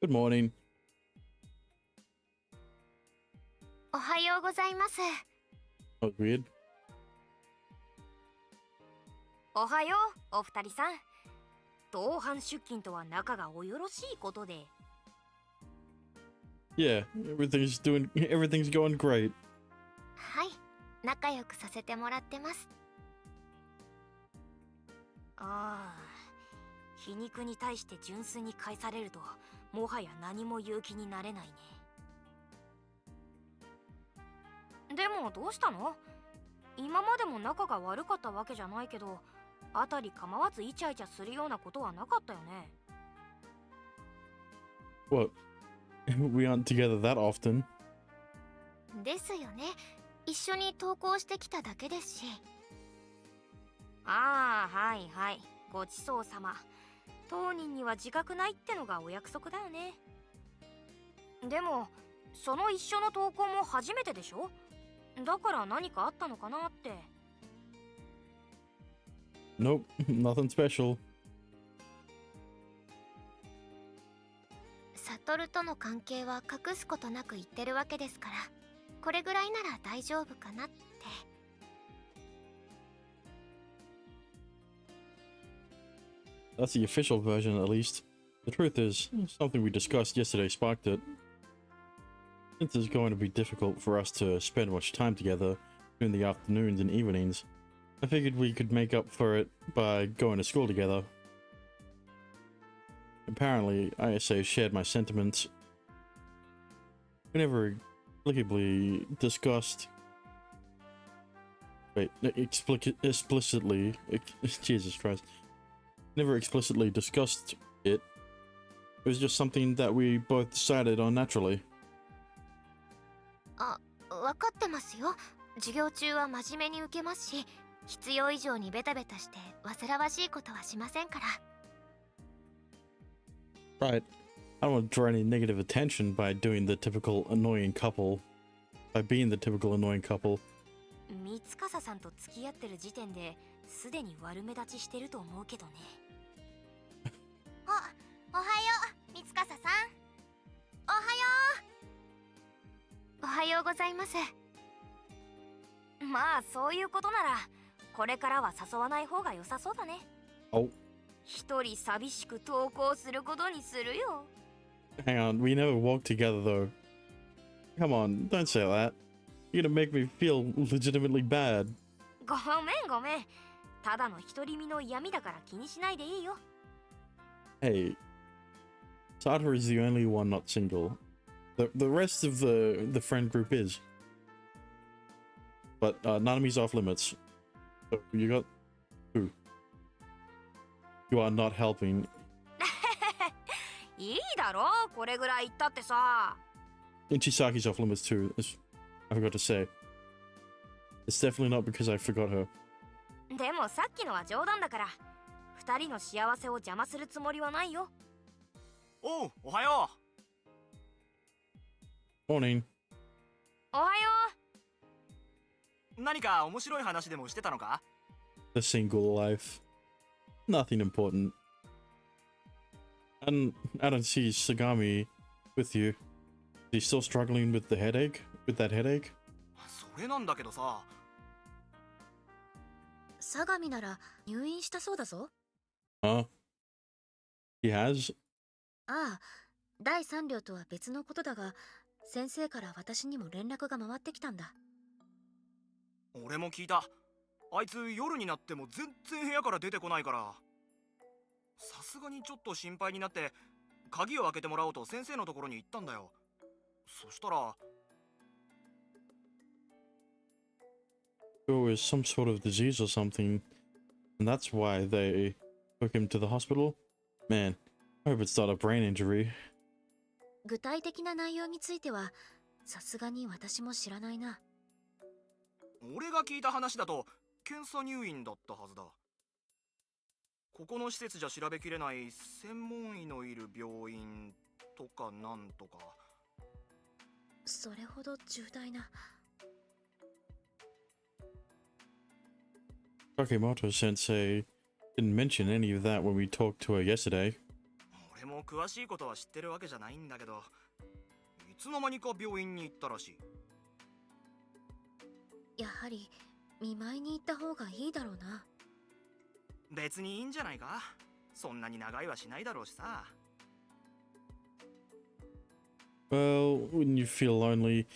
Good morning. おはようございます。That was weird. おはよう、お二人さん。同伴出勤とは仲がおよろしいことで。Yeah, everything's going great. はい、仲良くさせてもらってます。ああ、皮肉に対して純粋に返されると、もはや何も言う気になれないね。でもどうしたの？今までも仲が悪かったわけじゃないけど、あたり構わずイチャイチャするようなことはなかったよね。What? We aren't together that often. ですよね。一緒に登校してきただけですし。ああ、はいはい。ごちそうさま。当人には自覚ないってのがお約束だよね。でも、その一緒の登校も初めてでしょ？だから何かあったのかなって。Nope, nothing special. サトルとの関係は隠すことなく言ってるわけですから、これぐらいなら大丈夫かなって。That's the official version, at least. The truth is, something we discussed yesterday sparked it. Since it's going to be difficult for us to spend much time together during the afternoons and evenings, I figured we could make up for it by going to school together. Apparently, ISA shared my sentiments. We never explicitly discussed... Wait, explicitly... Jesus Christ. Never explicitly discussed it. It was just something that we both decided on naturally. あ、わかってますよ。授業中は真面目に受けますし、必要以上にベタベタして煩わしいことはしませんから。Right. I don't want to draw any negative attention by doing the typical annoying couple. By being the typical annoying couple. 三笠さんと付き合ってる時点ですでに悪目立ちしてると思うけどね。おはよう、三笠さん。おはよう。おはようございます。まあそういうことなら、これからは誘わない方が良さそうだね。Oh. 一人寂しく登校することにするよ。Hang on, we never walked together though. Come on, don't say that. You're gonna make me feel legitimately bad. ごめんごめん。ただの独り身の嫌味だから気にしないでいいよ。Hey, Sata is the only one not single. The rest of the friend group is. But Nanami's off limits. So you got who? You are not helping. いいだろ、これぐらい言ったってさ。And Chisaki's off limits too. I forgot to say. It's definitely not because I forgot her. でもさっきのは冗談だから、二人の幸せを邪魔するつもりはないよ。おう、おはよ Morning. おはよう。何か面白い話でもしてたのか？ The single life. Nothing important. And I don't see Sagami with you. Is he still struggling with the headache? With that headache? それなんだけどさ。相模なら入院したそうだぞ。Huh? He has? ああ、第三寮とは別のことだが、先生から私にも連絡が回ってきたんだ。俺も聞いた。あいつ夜になっても全然部屋から出てこないから。さすがにちょっと心配になって、鍵を開けてもらおうと先生のところに行ったんだよ。そしたら。It was some sort of disease or something. And that's why they took him to the hospital? Man, I hope it's not a brain injury. 具体的な内容については、さすがに私も知らないな。俺が聞いた話だと、検査入院だったはずだ。ここの施設じゃ調べきれない専門医のいる病院とかなんとか。それほど重大な。Takemoto sensei didn't mention any of that when we talked to her yesterday. 俺も詳しいことは知ってるわけじゃないんだけど、いつの間にか病院に行ったらしい。やはり見舞いに行った方がいいだろうな。別にいいんじゃないか。そんなに長いはしないだろうしさ。Well, wouldn't you feel lonely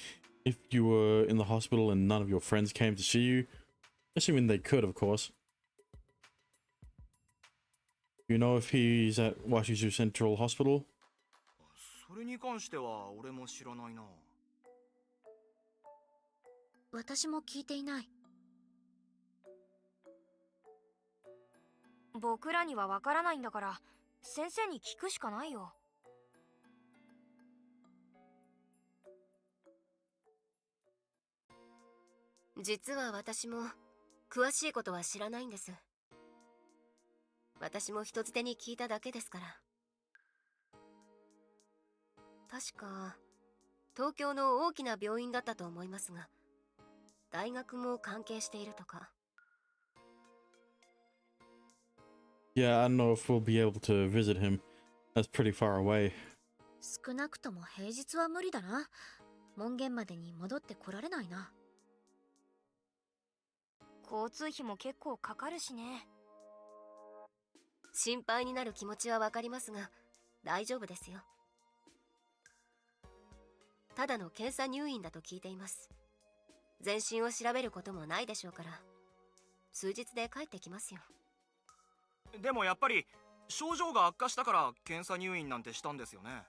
if you were in the hospital and none of your friends came to see you? Assuming they could, of course. You know if he's at Washizu Central Hospital? それに関しては俺も知らないな。私も聞いていない。僕らにはわからないんだから先生に聞くしかないよ。実は私も詳しいことは知らないんです。私も人づてに聞いただけですから。確か東京の大きな病院だったと思いますが、大学も関係しているとか。Yeah, I don't know if we'll be able to visit him. That's pretty far away. 少なくとも平日は無理だな。門限までに戻ってこられないな。交通費も結構かかるしね。心配になる気持ちはわかりますが、大丈夫ですよ。ただの検査入院だと聞いています。全身を調べることもないでしょうから、数日で帰ってきますよ。でもやっぱり症状が悪化したから検査入院なんてしたんですよね。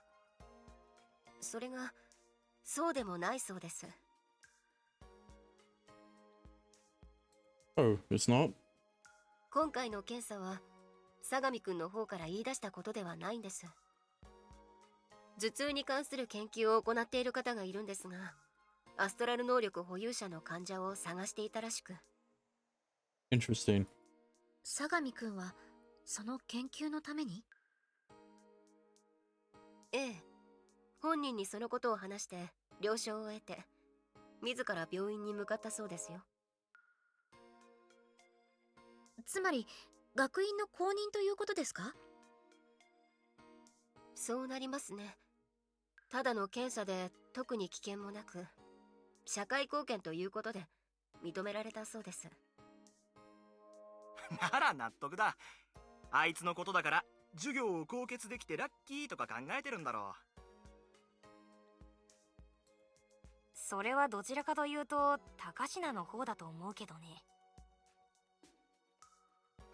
それがそうでもないそうです。Oh, it's not? 今回の検査は相模くんの方から言い出したことではないんです。頭痛に関する研究を行っている方がいるんですが、アストラル能力保有者の患者を探していたらしく。Interesting. 相模くんはその研究のために？ええ、本人にそのことを話して了承を得て、自ら病院に向かったそうですよ。つまり学院の公認ということですか？そうなりますね。ただの検査で特に危険もなく、社会貢献ということで認められたそうです。なら納得だ。あいつのことだから授業を高血できてラッキーとか考えてるんだろそれはどちらかというと高階の方だと思うけどね。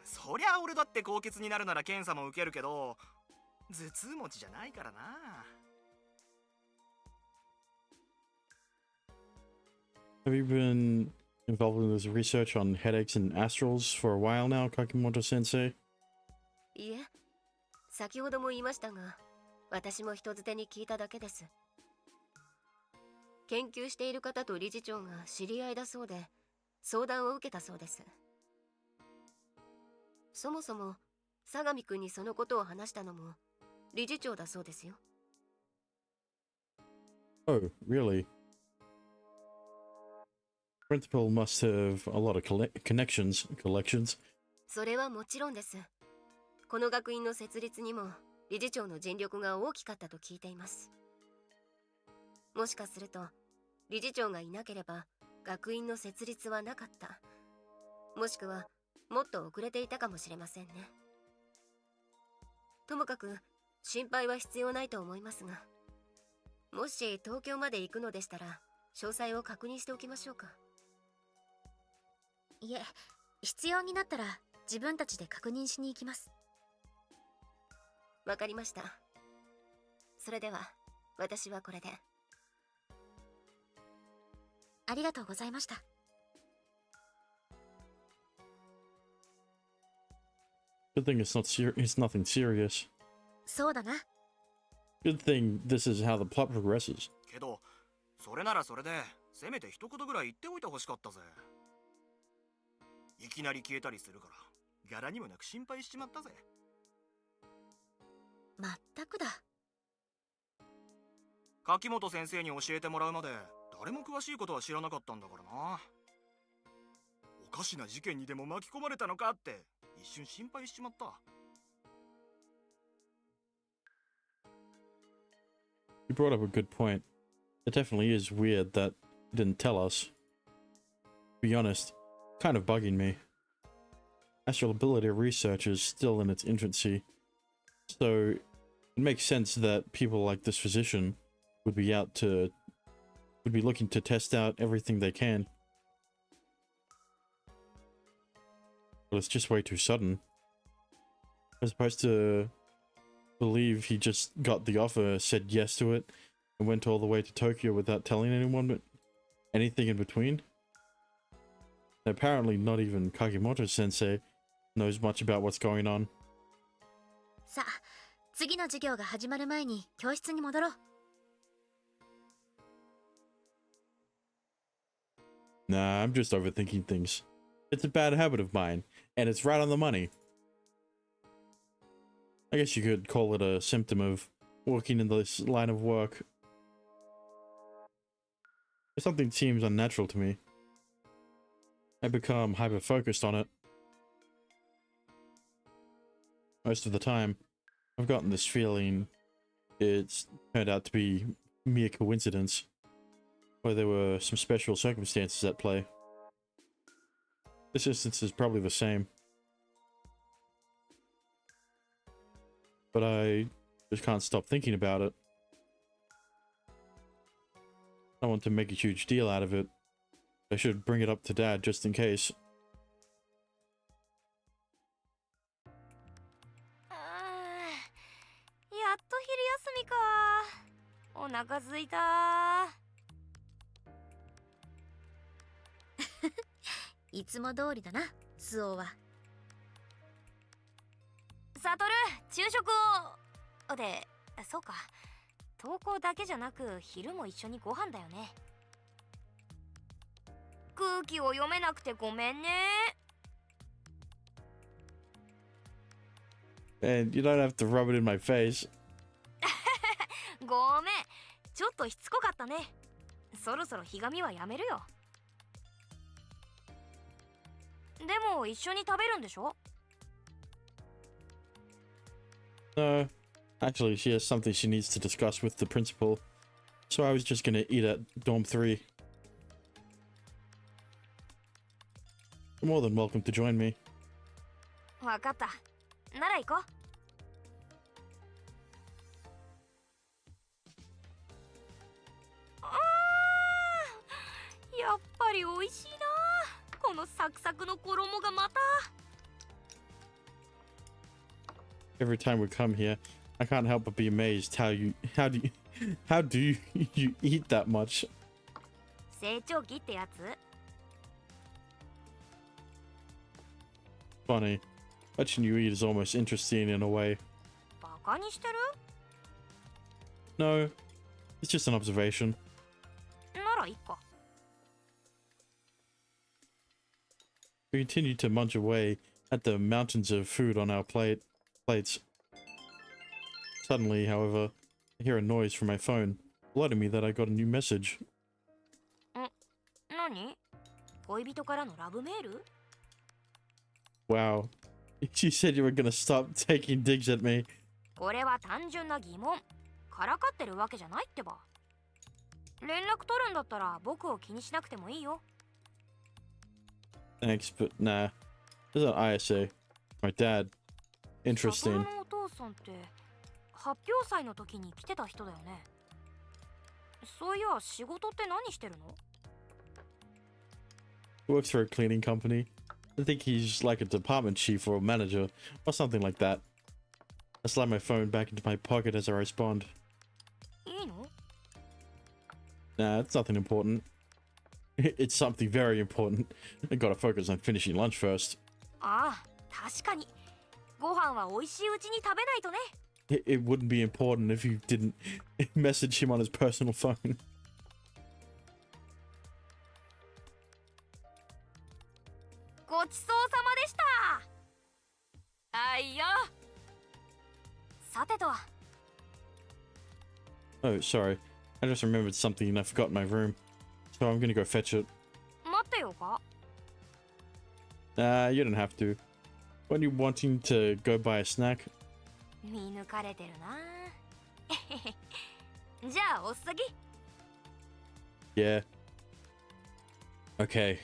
う。そりゃ俺だって高血になるなら検査も受けるけど、頭痛持ちじゃないからな。Have you been involved in this research on headaches and astrals for a while now, Kakimoto-sensei? いえ、先ほども言いましたが、私も人づてに聞いただけです。研究している方と理事長が知り合いだそうで、相談を受けたそうです。そもそも相模くんにそのことを話したのも理事長だそうですよ。Oh, really? Principal must have a lot of collections. それはもちろんです。この学院の設立にも理事長の尽力が大きかったと聞いています。もしかすると理事長がいなければ学院の設立はなかった、もしくはもっと遅れていたかもしれませんね。ともかく心配は必要ないと思いますが、もし東京まで行くのでしたら詳細を確認しておきましょうか。いえ、必要になったら自分たちで確認しに行きます。わかりました。それでは私はこれで。ありがとうございました。Good thing it's nothing serious. そうだな。Good thing this is how the plot progresses. けどそれならそれでせめて一言ぐらい言っておいてほしかったぜ。いきなり消えたりするから柄にもなく心配しちまったぜ。まったくだ。柿本先生に教えてもらうまで誰も詳しいことは知らなかったんだからな。おかしな事件にでも巻き込まれたのかって一瞬心配しちまった。You brought up a good point. It definitely is weird that he didn't tell us. To be honest, kind of bugging me. Astral ability research is still in its infancy, so it makes sense that people like this physician would be looking to test out everything they can. But it's just way too sudden. I was supposed to believe he just got the offer, said yes to it, and went all the way to Tokyo without telling anyone but anything in between. And apparently not even Kagimoto-sensei knows much about what's going on. さあ、次の授業が始まる前に教室に戻ろう。Nah, I'm just overthinking things. It's a bad habit of mine, and it's right on the money. I guess you could call it a symptom of working in this line of work. If something seems unnatural to me, I become hyper-focused on it. Most of the time, I've gotten this feeling it's turned out to be mere coincidence, or there were some special circumstances at play. This instance is probably the same. But I just can't stop thinking about it. I want to make a huge deal out of it. I should bring it up to Dad just in case. やっと昼休みか。お腹すいた。いつも通りだな、スオは。サトル、昼食を。で、そうか。登校だけじゃなく昼も一緒にご飯だよね。空気を読めなくてごめんね。And you don't have to rub it in my face. ごめん、ちょっとしつこかったね。そろそろひがみはやめるよ。でも一緒に食べるんでしょ？ No, actually she has something she needs to discuss with the principal, so I was just gonna eat at dorm 3. You're more than welcome to join me. わかった。なら行こう。やっぱり美味しいな。このサクサクの衣がまた。Every time we come here, I can't help but be amazed how do you eat that much? 成長期ってやつ？ Funny. Watching you eat is almost interesting in a way. バカにしてる？ No, it's just an observation. ならいいか。We continue to munch away at the mountains of food on our plates. Suddenly, however, I hear a noise from my phone, alerting me that I got a new message. 何？恋人からのラブメール？ Wow. You said you were gonna stop taking digs at me. これは単純な疑問。からかってるわけじゃないってば。連絡取るんだったら僕を気にしなくてもいいよ。Thanks, but nah. This is an ISA. My dad. サ Interesting. トルのお父さんって発表祭の時に来てた人だよね。そういや仕事って何してるの？ He works for a cleaning company. I think he's like a department chief or a manager, or something like that. I slide my phone back into my pocket as I respond. いいの？ Nah, it's nothing important. It's something very important. I gotta focus on finishing lunch first. ああ、確かに。ご飯は美味しいうちに食べないとね。It wouldn't be important if you didn't message him on his personal phone. ごちそうさまでした。はいよ。さてと。 Oh, sorry. I just remembered something and I forgot in my room. So I'm gonna go fetch it. 待ってよか。 Nah, you don't have to. Weren't you wanting to go buy a snack? 見抜かれてるな。じゃあおっさぎ。 Yeah. Okay.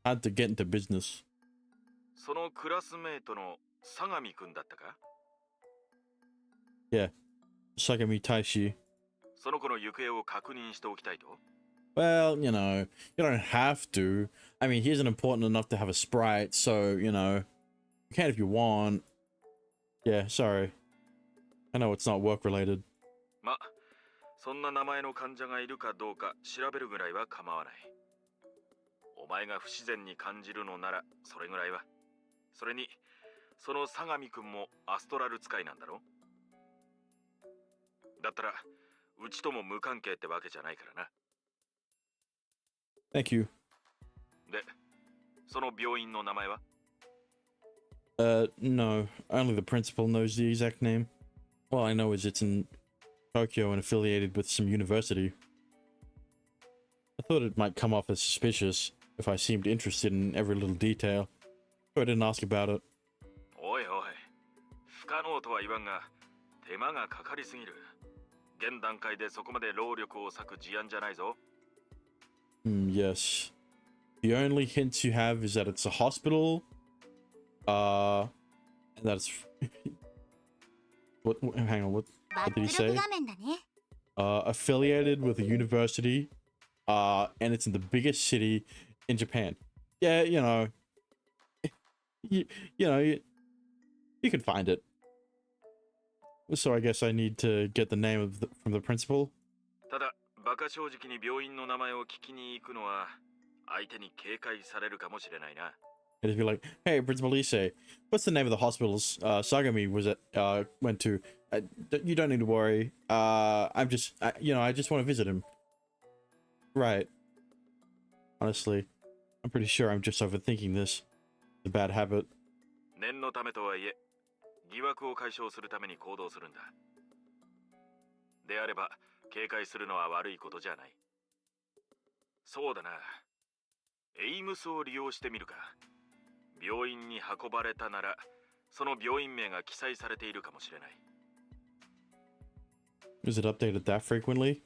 Had to get into business. そのクラスメートの相模くんだったか？ Yeah. Sagami Taishi. その子の行方を確認しておきたいと？ Well, you know, you don't have to. I mean, he isn't important enough to have a sprite, so, you know, you can if you want. Yeah, sorry. I know it's not work related. ま、そんな名前の患者がいるかどうか調べるぐらいは構わない。お前が不自然に感じるのならそれぐらいは。それに、その相模くんもアストラル使いなんだろ？だったら、うちとも無関係ってわけじゃないからな。Thank you. で、その病院の名前は？ No. Only the principal knows the exact name. All I know is it's in Tokyo and affiliated with some university. I thought it might come off as suspicious if I seemed interested in every little detail, so I didn't ask about it. おいおい、不可能とは言わんが、手間がかかりすぎる。現段階でそこまで労力を割く事案じゃないぞ。Yes. The only hints you have is that it's a hospital. And that's hang on, what did he say? Affiliated with a university. And it's in the biggest city in Japan. Yeah, you know. You can find it. So I guess I need to get the name from the principal. ただ、馬鹿正直に病院の名前を聞きに行くのは相手に警戒されるかもしれないな。And if you're like, hey, Principal Issei, what's the name of the hospitals Sagami went to? You don't need to worry. I just want to visit him. Right. Honestly, I'm pretty sure I'm just overthinking this. It's a bad habit. 念のためとはいえ、疑惑を解消するために行動するんだ。であれば、警戒するのは悪いことじゃない。そうだな。エイムスを利用してみるか。病院に運ばれたなら、その病院名が記載されているかもしれない。Is it updated that frequently?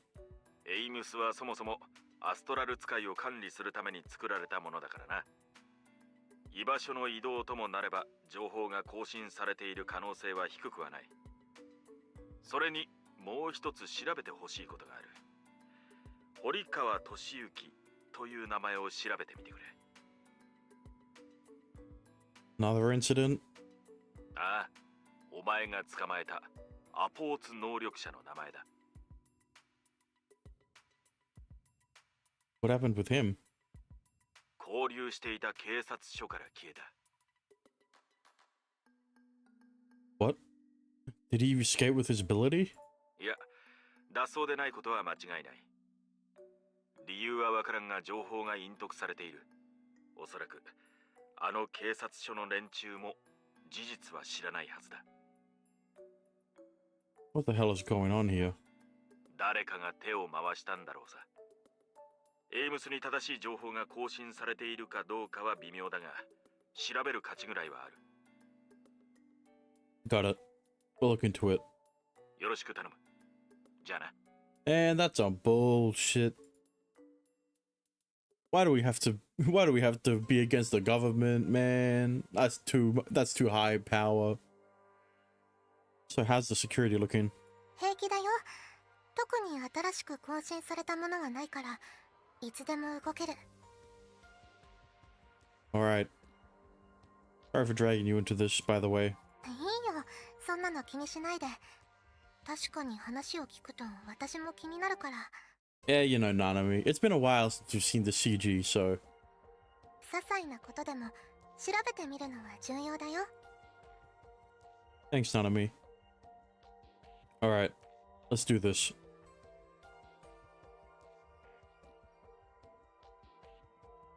エイムスはそもそもアストラル使いを管理するために作られたものだからな。居場所の移動ともなれば情報が更新されている可能性は低くはない。それにもう一つ調べてほしいことがある。堀川俊之という名前を調べてみてくれ。Another incident? ああ、お前が捕まえたアポーツ能力者の名前だ。What happened with him? 交流していた警察署から消えた。What? Did he escape with his ability? いや、脱走でないことは間違いない。理由はわからんが情報が隠匿されている。おそらく、あの警察署の連中も事実は知らないはずだ。What the hell is going on here? 誰かが手を回したんだろうさ。エイムスに正しい情報が更新されているかどうかは微妙だが、調べる価値ぐらいはある。Got it. We'll look into it. よろしく頼む。じゃあな。And that's some bullshit. Why do we have to be against the government, man? That's too high power. So how's the security looking? 平気だよ。特に新しく更新されたものはないから、いつでも動ける。Alright. Sorry for dragging you into this, by the way. いいよ、そんなの気にしないで。確かに話を聞くと私も気になるから。Yeah, you know, Nanami. It's been a while since you've seen the CG, so... 些細なことでも調べてみるのは重要だよ。Thanks, Nanami. Alright, let's do this.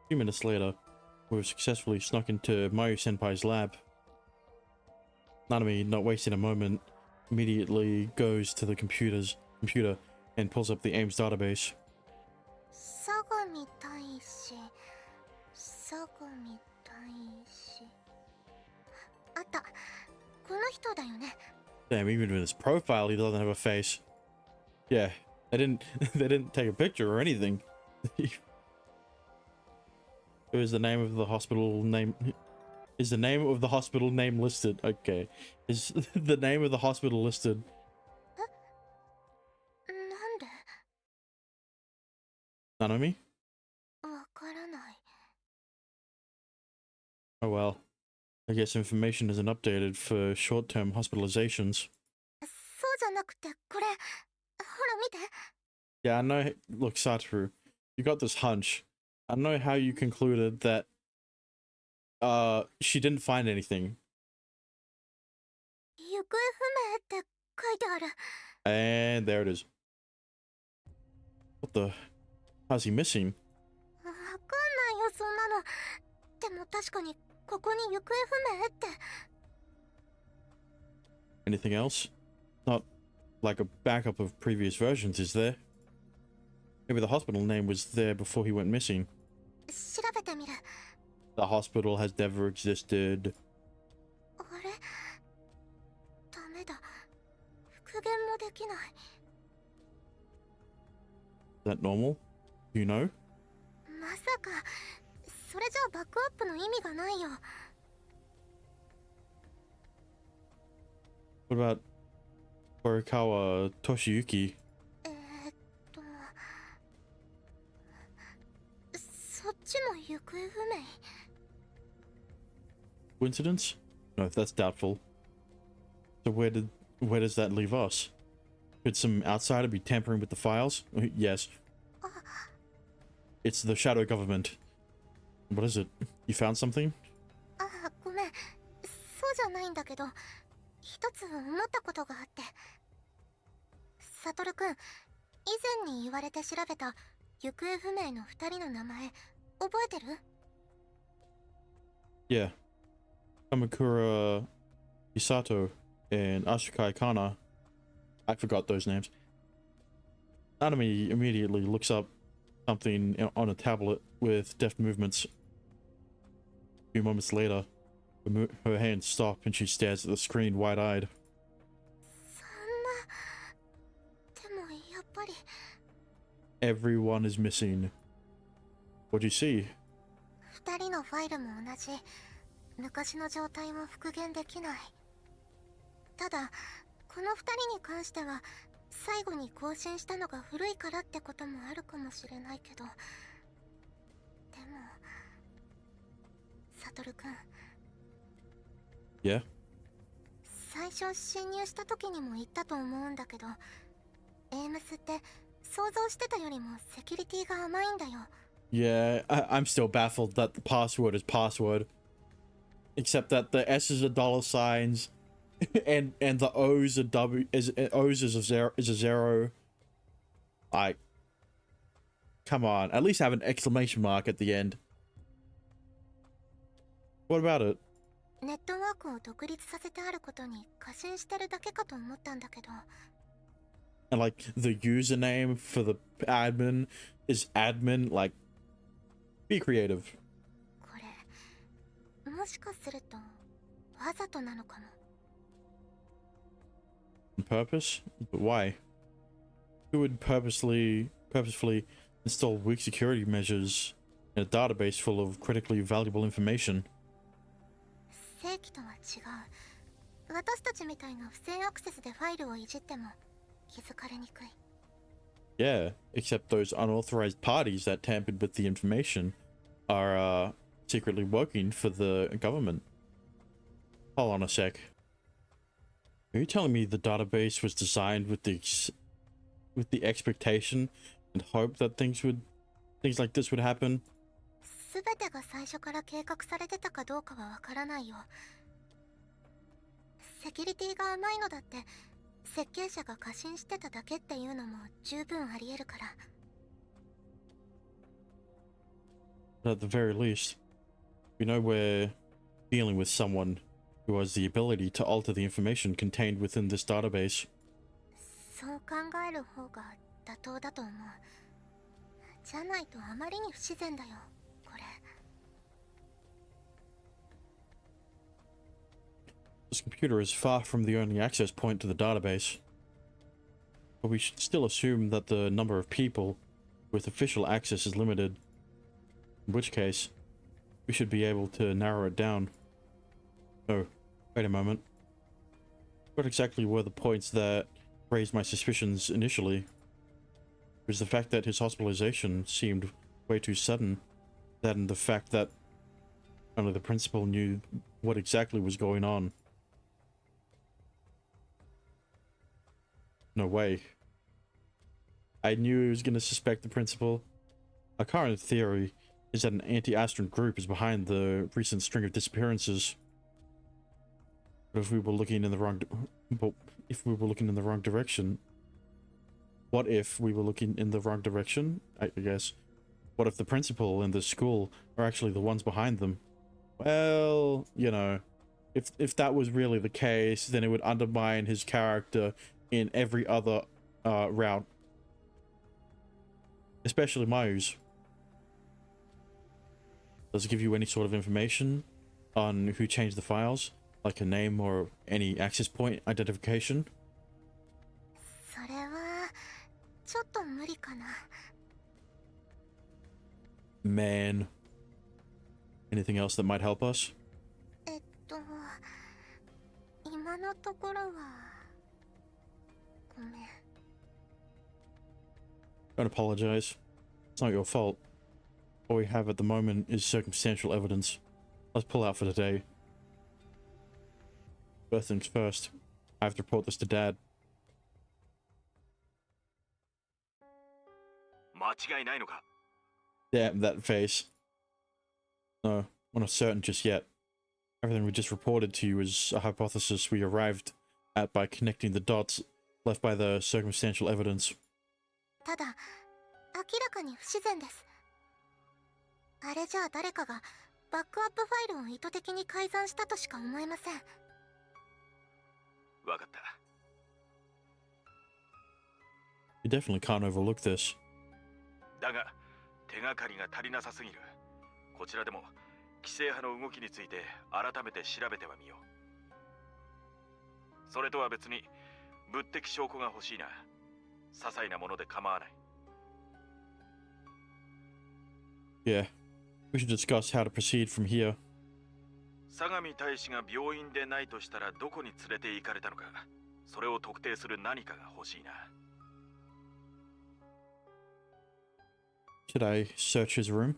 A few minutes later, we've successfully snuck into Mayu-senpai's lab. Nanami, not wasting a moment, immediately goes to the computer and pulls up the AIMS database. 相模大使、相模大使。あった。この人だよね。Damn, even in his profile, he doesn't have a face. Yeah, they didn't they didn't take a picture or anything. It was the name of the hospital name. Is the name of the hospital name listed? Okay. Is the name of the hospital listed? なんで Nanami? わからない。 Oh well. I guess information isn't updated for short-term hospitalizations. そうじゃなくて、これ、ほら見て。 Yeah, I know. Look, Satoru, you got this hunch. I know how you concluded that she didn't find anything. 行方不明って書いてある。 And there it is. What the? How's he missing? わかんないよ、そんなの。でも確かに、ここに行方不明って。 Anything else? Not like a backup of previous versions, is there? Maybe the hospital name was there before he went missing. 調べてみる。 The hospital has never existed. あれダメだ。復元もできない。 Is that normal? Do you know? まさか、それじゃあバックアップの意味がないよ。 What about Horikawa Toshiyuki? と、そっちも行方不明。 Coincidence? No, that's doubtful. So where does that leave us? Could some outsider be tampering with the files? Yes. It's the shadow government. What is it? You found something? あ、ごめん。そうじゃないんだけど、一つ思ったことがあって。サトルくん、以前に言われて調べた行方不明の二人の名前、覚えてる？ Yeah. Kamakura Isato and Ashikai Kana. I forgot those names. Nanami immediately looks up something on a tablet with deft movements. A few moments later, her hands stop and she stares at the screen wide-eyed. そんな。でもやっぱり。 Everyone is missing. What'd you see? 二人のファイルも同じ。昔の状態も復元できない。ただ、この二人に関しては、最後に更新したのが古いからってこともあるかもしれないけど。でも、サトルくん。Yeah? 最初侵入した時にも言ったと思うんだけど、エイムスって想像してたよりもセキュリティが甘いんだよ。 Yeah, I'm still baffled that the password is password. Except that the S's are dollar signs, and the O's are O's is a zero. Like, come on, at least have an exclamation mark at the end. What about it? ネットワークを独立させてあることに過信してるだけかと思ったんだけど。 And like the username for the admin is admin. Like, be creative. これ、もしかするとわざとなのかも。 On purpose? But why? Who would purposefully install weak security measures in a database full of critically valuable information? 正規とは違う。私たちみたいな不正アクセスでファイルをいじっても気づかれにくい。 Yeah, except those unauthorized parties that tampered with the information are secretly working for the government. Hold on a sec. Are you telling me the database was designed with the expectation and hope that things like this would happen? すべてが最初から計画されてたかどうかはわからないよ。セキュリティが甘いのだって設計者が過信してただけっていうのも十分あり得るから。 At the very least, we know we're dealing with someone who has the ability to alter the information contained within this database. そう考える方が妥当だと思う。じゃないとあまりに不自然だよ、これ。 This computer is far from the only access point to the database. but we should still assume that the number of people with official access is limited, in which case we should be able to narrow it down. Oh, wait a moment. What exactly were the points that raised my suspicions initially? It was the fact that his hospitalization seemed way too sudden, than the fact that only the principal knew what exactly was going on. No way. I knew he was going to suspect the principal. Our current theory is that an anti-Astron group is behind the recent string of disappearances. But if we were looking in the wrong direction, what if we were looking in the wrong direction? I guess. What if the principal and the school are actually the ones behind them? Well, you know, if that was really the case, then it would undermine his character in every other route. Especially Mayu's. Does it give you any sort of information on who changed the files? Like a name or any access point identification? それはちょっと無理かな。 Man. Anything else that might help us? 今のところはごめん。 Don't apologize. It's not your fault. All we have at the moment is circumstantial evidence. Let's pull out for today. First things first. I have to report this to Dad. 間違いないのか? Damn, that face. No, we're not certain just yet. Everything we just reported to you is a hypothesis we arrived at by connecting the dots left by the circumstantial evidence. ただ明らかに不自然です。あれじゃあ誰かがバックアップファイルを意図的に改ざんしたとしか思えません。わかった。 You definitely can't overlook this. だが手がかりが足りなさすぎる。こちらでも規制派の動きについて改めて調べてはみよう。それとは別に物的証拠が欲しいな。些細なもので構わない。 Yeah, we should discuss how to proceed from here. 相模大使が病院でないとしたらどこに連れて行かれたのか、それを特定する何かが欲しいな。 Should I search his room?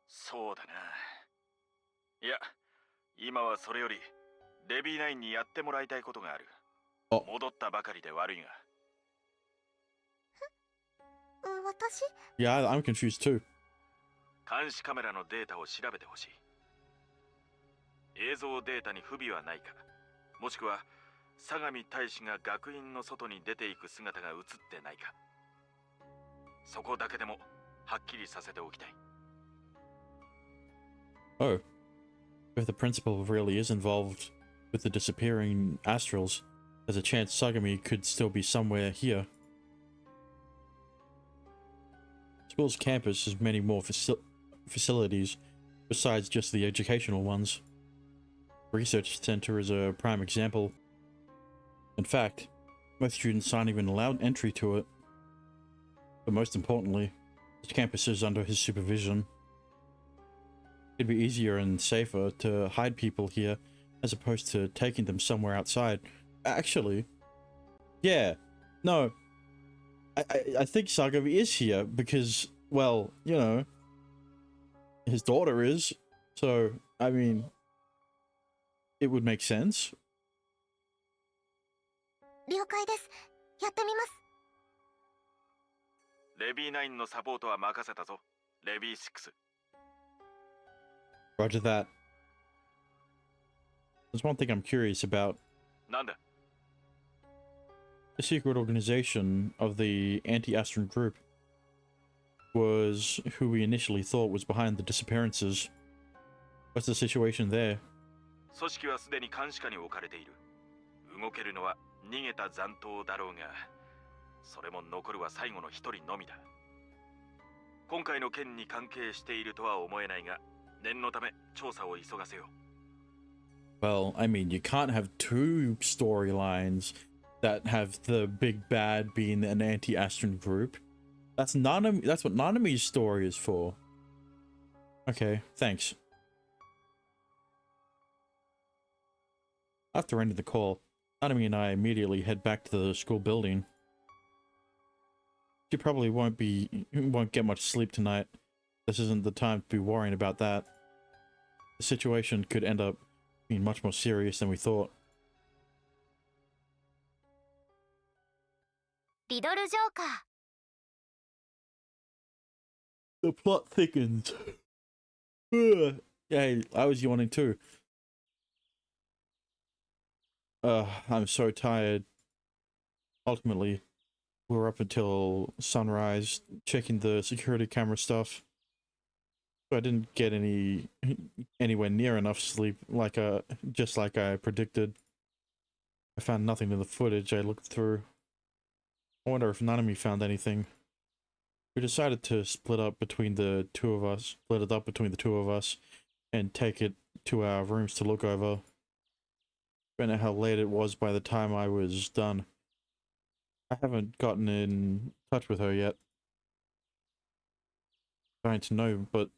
そうだな。いや、今はそれよりレビーナインにやってもらいたいことがある。お戻ったばかりで悪いが。私 Yeah, I'm confused too. 監視カメラのデータを調べてほしい。映像データに不備はないか、もしくは相模大使が学院の外に出ていく姿が映ってないか、そこだけでもはっきりさせておきたい。 Oh. If the principal really is involved with the disappearing astrals, there's a chance Sagami could still be somewhere here. School's campus has many more facilities besides just the educational ones. Research Center is a prime example. In fact, most students aren't even allowed entry to it. But most importantly, this campus is under his supervision. It'd be easier and safer to hide people here as opposed to taking them somewhere outside. Actually, yeah, no, I think Sagami is here because, well, you know, his daughter is, so, I mean, it would make sense. 了解です。やってみます。レビー9のサポートは任せたぞ。レビー6。Roger that. There's one thing I'm curious about. なんだ? The secret organization of the anti-Astron group was who we initially thought was behind the disappearances. What's the situation there? 組織はすでに監視下に置かれている。動けるのは逃げた残党だろうが、それも残るは最後の一人のみだ。今回の件に関係しているとは思えないが、念のため調査を急がせよう。 Well, I mean, you can't have two storylines that have the big bad being an anti-Astron group. That's Nanami. That's what Nanami's story is for. Okay, thanks. After ending the call, Nanami and I immediately head back to the school building. She probably won't get much sleep tonight. This isn't the time to be worrying about that. The situation could end up being much more serious than we thought. Riddle Joker. The plot thickens. Ugh. Hey, I was yawning too. I'm so tired. Ultimately, we were up until sunrise, checking the security camera stuff. I didn't get anywhere near enough sleep, just like I predicted. I found nothing in the footage I looked through. I wonder if Nanami found anything. We decided to split it up between the two of us, and take it to our rooms to look over. I don't know how late it was by the time I was done. I haven't gotten in touch with her yet. Trying to know, but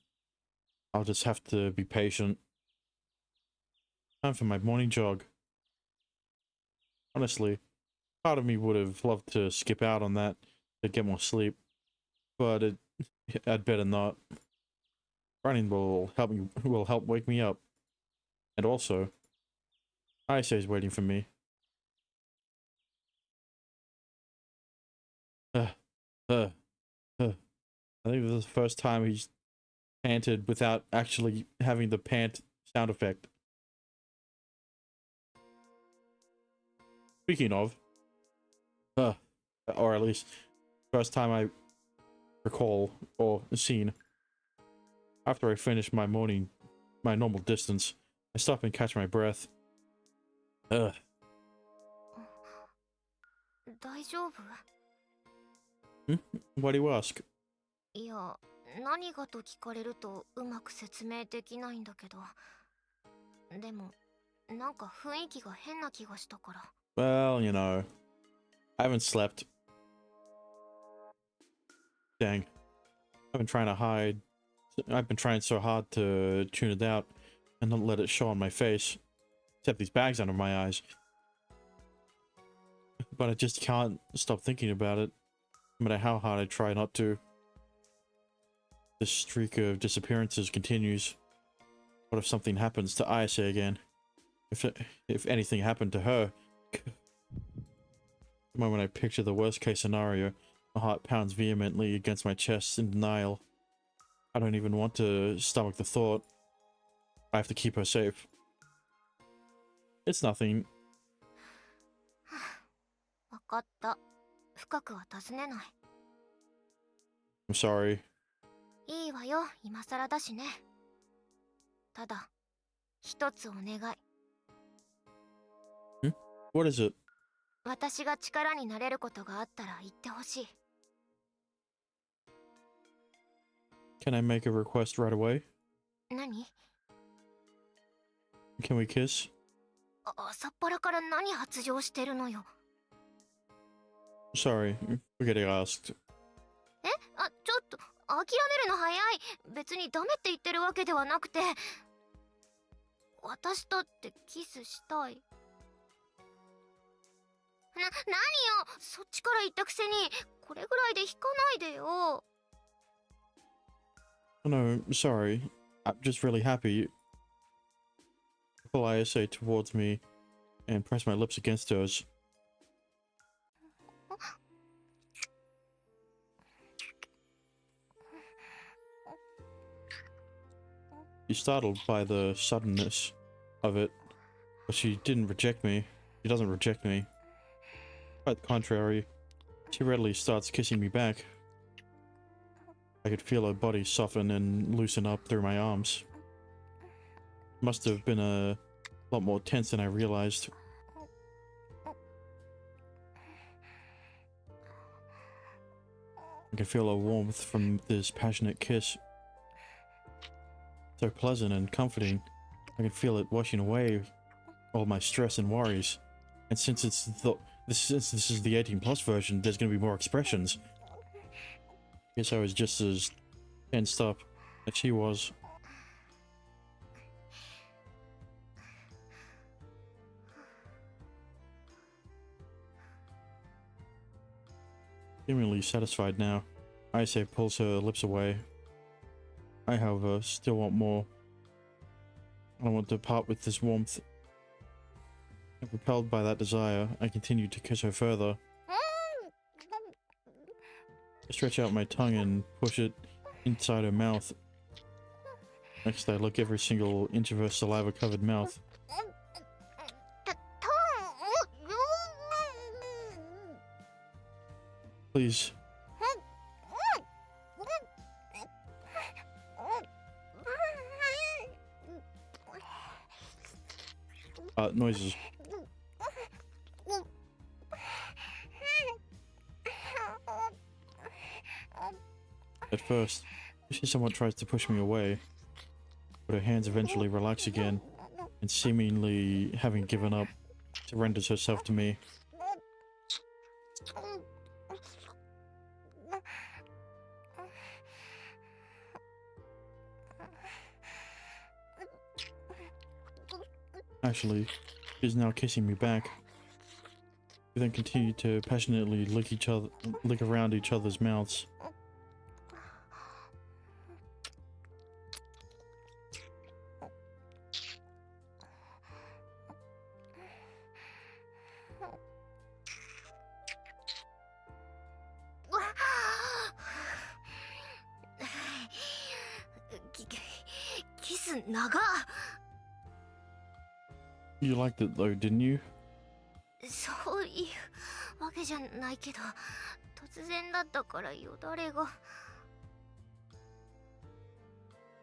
I'll just have to be patient. Time for my morning jog. Honestly, part of me would have loved to skip out on that to get more sleep, but I'd better not. Running will help wake me up. And also, Ayase waiting for me. I think this is the first time he's panted without actually having the pant sound effect. Speaking of, or at least first time I recall or seen. After I finish my normal distance, I stop and catch my breath. 大丈夫？ Why do you ask? いや、何がと聞かれるとうまく説明できないんだけど。でも、なんか雰囲気が変な気がしたから。Well, you know, I haven't slept. Dang. I've been trying so hard to tune it out and not let it show on my face. Except these bags under my eyes. But I just can't stop thinking about it, no matter how hard I try not to. This streak of disappearances continues. What if something happens to Ayase again? If anything happened to her? The moment I picture the worst case scenario, my heart pounds vehemently against my chest in denial. I don't even want to stomach the thought. I have to keep her safe. It's nothing. わかった。深くは尋ねない。I'm sorry. いいわよ、今更だしね。ただ、一つお願い。What is it? 私が力になれることがあったら言ってほしい。Can I make a request right away? 何？ Can we kiss? 朝っぱらから何発情してるのよ。Sorry, we're getting asked. ちょっと諦めるの早い。別にダメって言ってるわけではなくて、私だってキスしたい。何よ、そっちから言ったくせにこれぐらいで引かないでよ。No, sorry. I'm just really happy. Pull Ayase towards me and press my lips against hers. She's startled by the suddenness of it, but she didn't reject me. She doesn't reject me. Quite the contrary, she readily starts kissing me back. I could feel her body soften and loosen up through my arms. Must have been a lot more tense than I realized. I can feel her warmth from this passionate kiss. So pleasant and comforting. I can feel it washing away all my stress and worries. And since it's Since this is the 18+ version, there's gonna be more expressions. Guess I was just as tensed up as she was. Seemingly satisfied now, Ayase pulls her lips away. I, however, still want more. I don't want to part with this warmth. And propelled by that desire, I continue to kiss her further. I stretch out my tongue and push it inside her mouth. Next, I lick every single inch of her saliva-covered mouth. Please. Noises. At first, she somewhat tries to push me away, but her hands eventually relax again, and seemingly having given up, surrenders herself to me. Actually, she's now kissing me back. We then continue to passionately lick around each other's mouths. Kiss 長っ。 You liked it though, didn't you? そういうわけじゃないけど、突然だったからよだれが。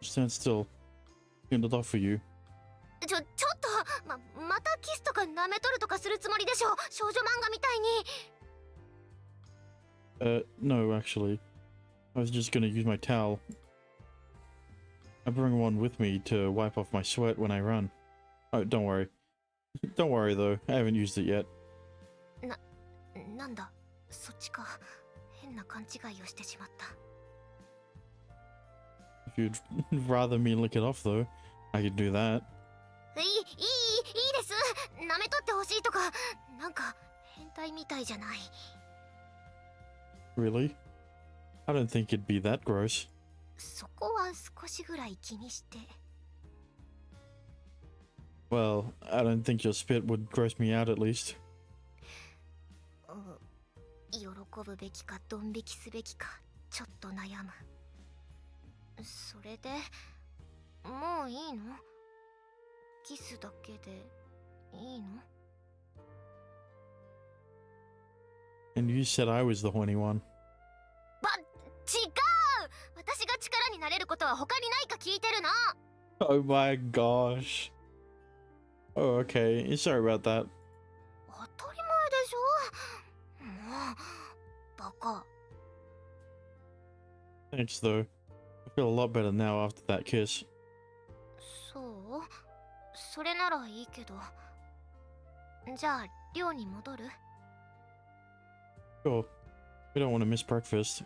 Stand still. Cleaned it off for you. ちょっと、またキスとか舐めとるとかするつもりでしょ、少女漫画みたいに。No, actually. I was just gonna use my towel. I bring one with me to wipe off my sweat when I run. Oh, don't worry. Don't worry though, I haven't used it yet. なんだ、そっちか。変な勘違いをしてしまった。If you'd rather me lick it off though, I could do that. いいです。舐めとってほしいとか、なんか変態みたいじゃない。Really? I don't think it'd be that gross. そこは少しぐらい気にして。Well, I don't think your spit would gross me out at least. 喜ぶべきかドン引きすべきかちょっと悩む。それでもういいの？キスだけでいいの？ And you said I was the horny one. 違う！私が力になれることは他にないか聞いてるの。 Oh my gosh. Oh, okay. Sorry about that. 当たり前でしょ。もうバカ。 Thanks though. I feel a lot better now after that kiss. そう？それならいいけど。じゃあ寮に戻る？ Sure. We don't want to miss breakfast.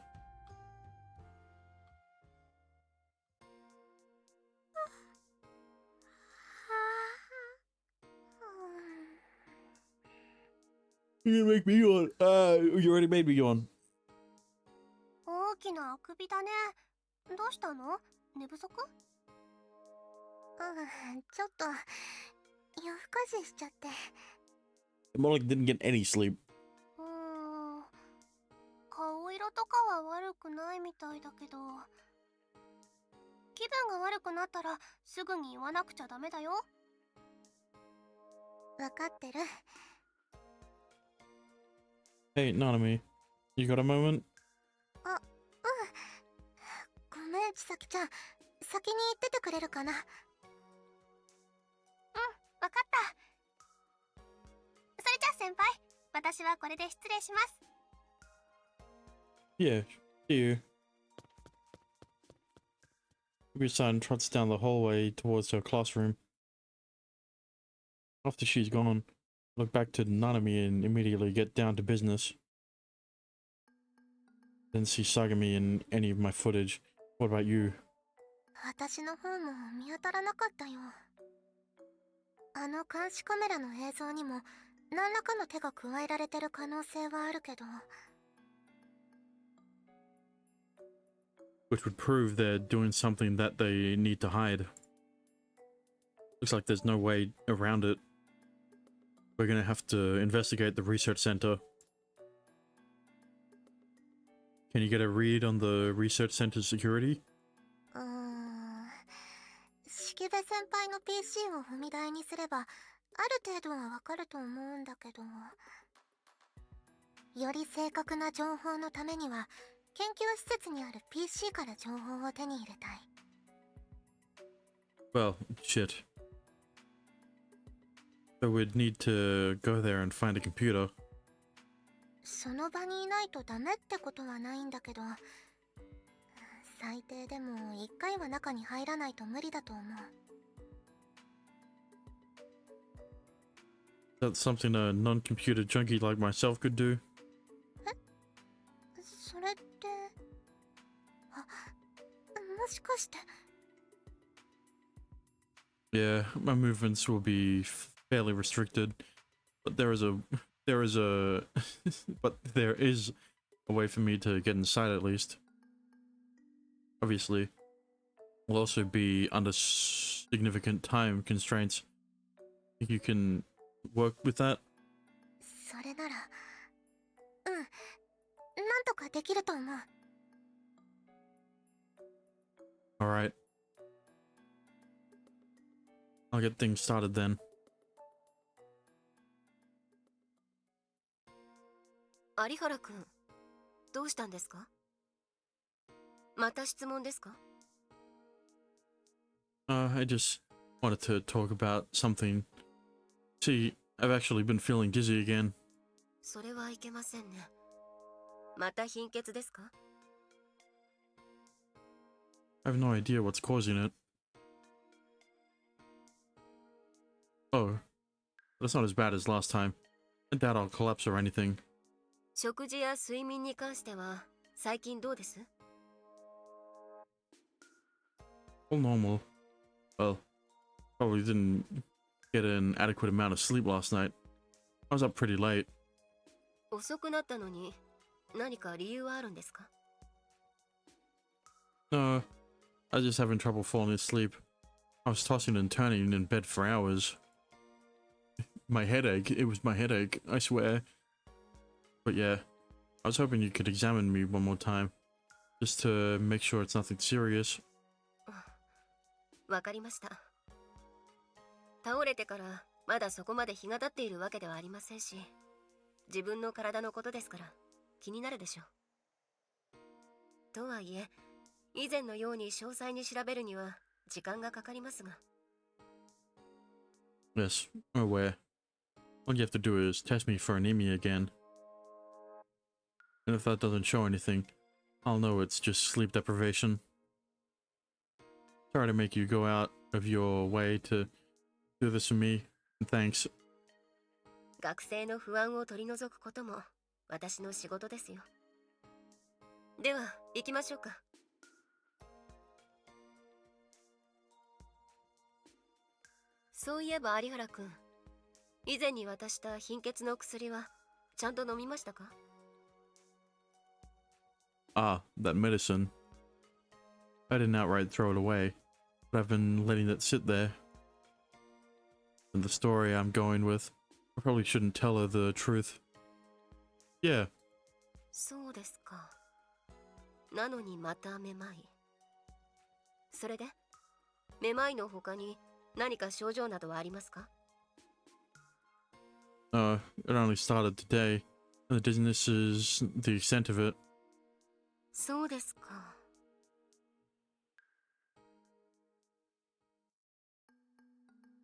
You're gonna make me yawn. You already made me yawn. 大きなあくびだね。どうしたの？寝不足？ちょっと夜更かししちゃって。Molly didn't get any sleep. 顔色とかは悪くないみたいだけど、気分が悪くなったらすぐに言わなくちゃダメだよ。わかってる。Hey, Nanami. You got a moment? ごめん、千咲ちゃん。先に行っててくれるかな。わかった。それじゃあ先輩、私はこれで失礼します。Yeah, see you. Ubi-san trots down the hallway towards her classroom. After she's gone, look back to Nanami and immediately get down to business. Didn't see Sagami in any of my footage. What about you? 私の方も見当たらなかったよ。あの監視カメラの映像にも何らかの手が加えられてる可能性はあるけど。Which would prove they're doing something that they need to hide. Looks like there's no way around it. We're gonna have to investigate the research center. Can you get a read on the research center's security? 式部先輩の PC を踏み台にすれば、ある程度はわかると思うんだけど。より正確な情報のためには、研究施設にある PC から情報を手に入れたい。Well, shit. So we'd need to go there and find a computer. その場にいないとダメってことはないんだけど、最低でも一回は中に入らないと無理だと思う。That's something a non-computer junkie like myself could do. それって、もしかして。Yeah, my movements will be fairly restricted, but there is a but there is a way for me to get inside at least. Obviously, we'll also be under significant time constraints. Think you can work with that? それなら、なんとかできると思う。Alright. I'll get things started then. 有原くん、どうしたんですか？また質問ですか？ I just wanted to talk about something. See, I've actually been feeling dizzy again. それはいけませんね。また貧血ですか？ I have no idea what's causing it. Oh, but it's not as bad as last time. I doubt I'll collapse or anything. 食事や睡眠に関しては最近どうです？ All normal. Well, probably didn't get an adequate amount of sleep last night. I was up pretty late. 遅くなったのに何か理由はあるんですか？ No, I was just having trouble falling asleep. I was tossing and turning in bed for hours. My headache, it was my headache, I swear. But yeah, I was hoping you could examine me one more time. Just to make sure it's nothing serious. わかりました。倒れてからまだそこまで日が経っているわけではありませんし、自分の体のことですから気になるでしょう。とはいえ、以前のように詳細に調べるには時間がかかりますが。Yes, I'm aware. All you have to do is test me for anemia again. And if that doesn't show anything, I'll know it's just sleep deprivation. Sorry to make you go out of your way to do this for me. And thanks. 学生の不安を取り除くことも私の仕事ですよ。では行きましょうか。そういえば有原くん、以前に渡した貧血の薬はちゃんと飲みましたか？ Ah, that medicine. I didn't outright throw it away, but I've been letting it sit there. And the story I'm going with, I probably shouldn't tell her the truth. Yeah. そうですか。なのにまためまい。それで、めまいの他に何か症状などはありますか？ It only started today. The dizziness is the extent of it. そうですか。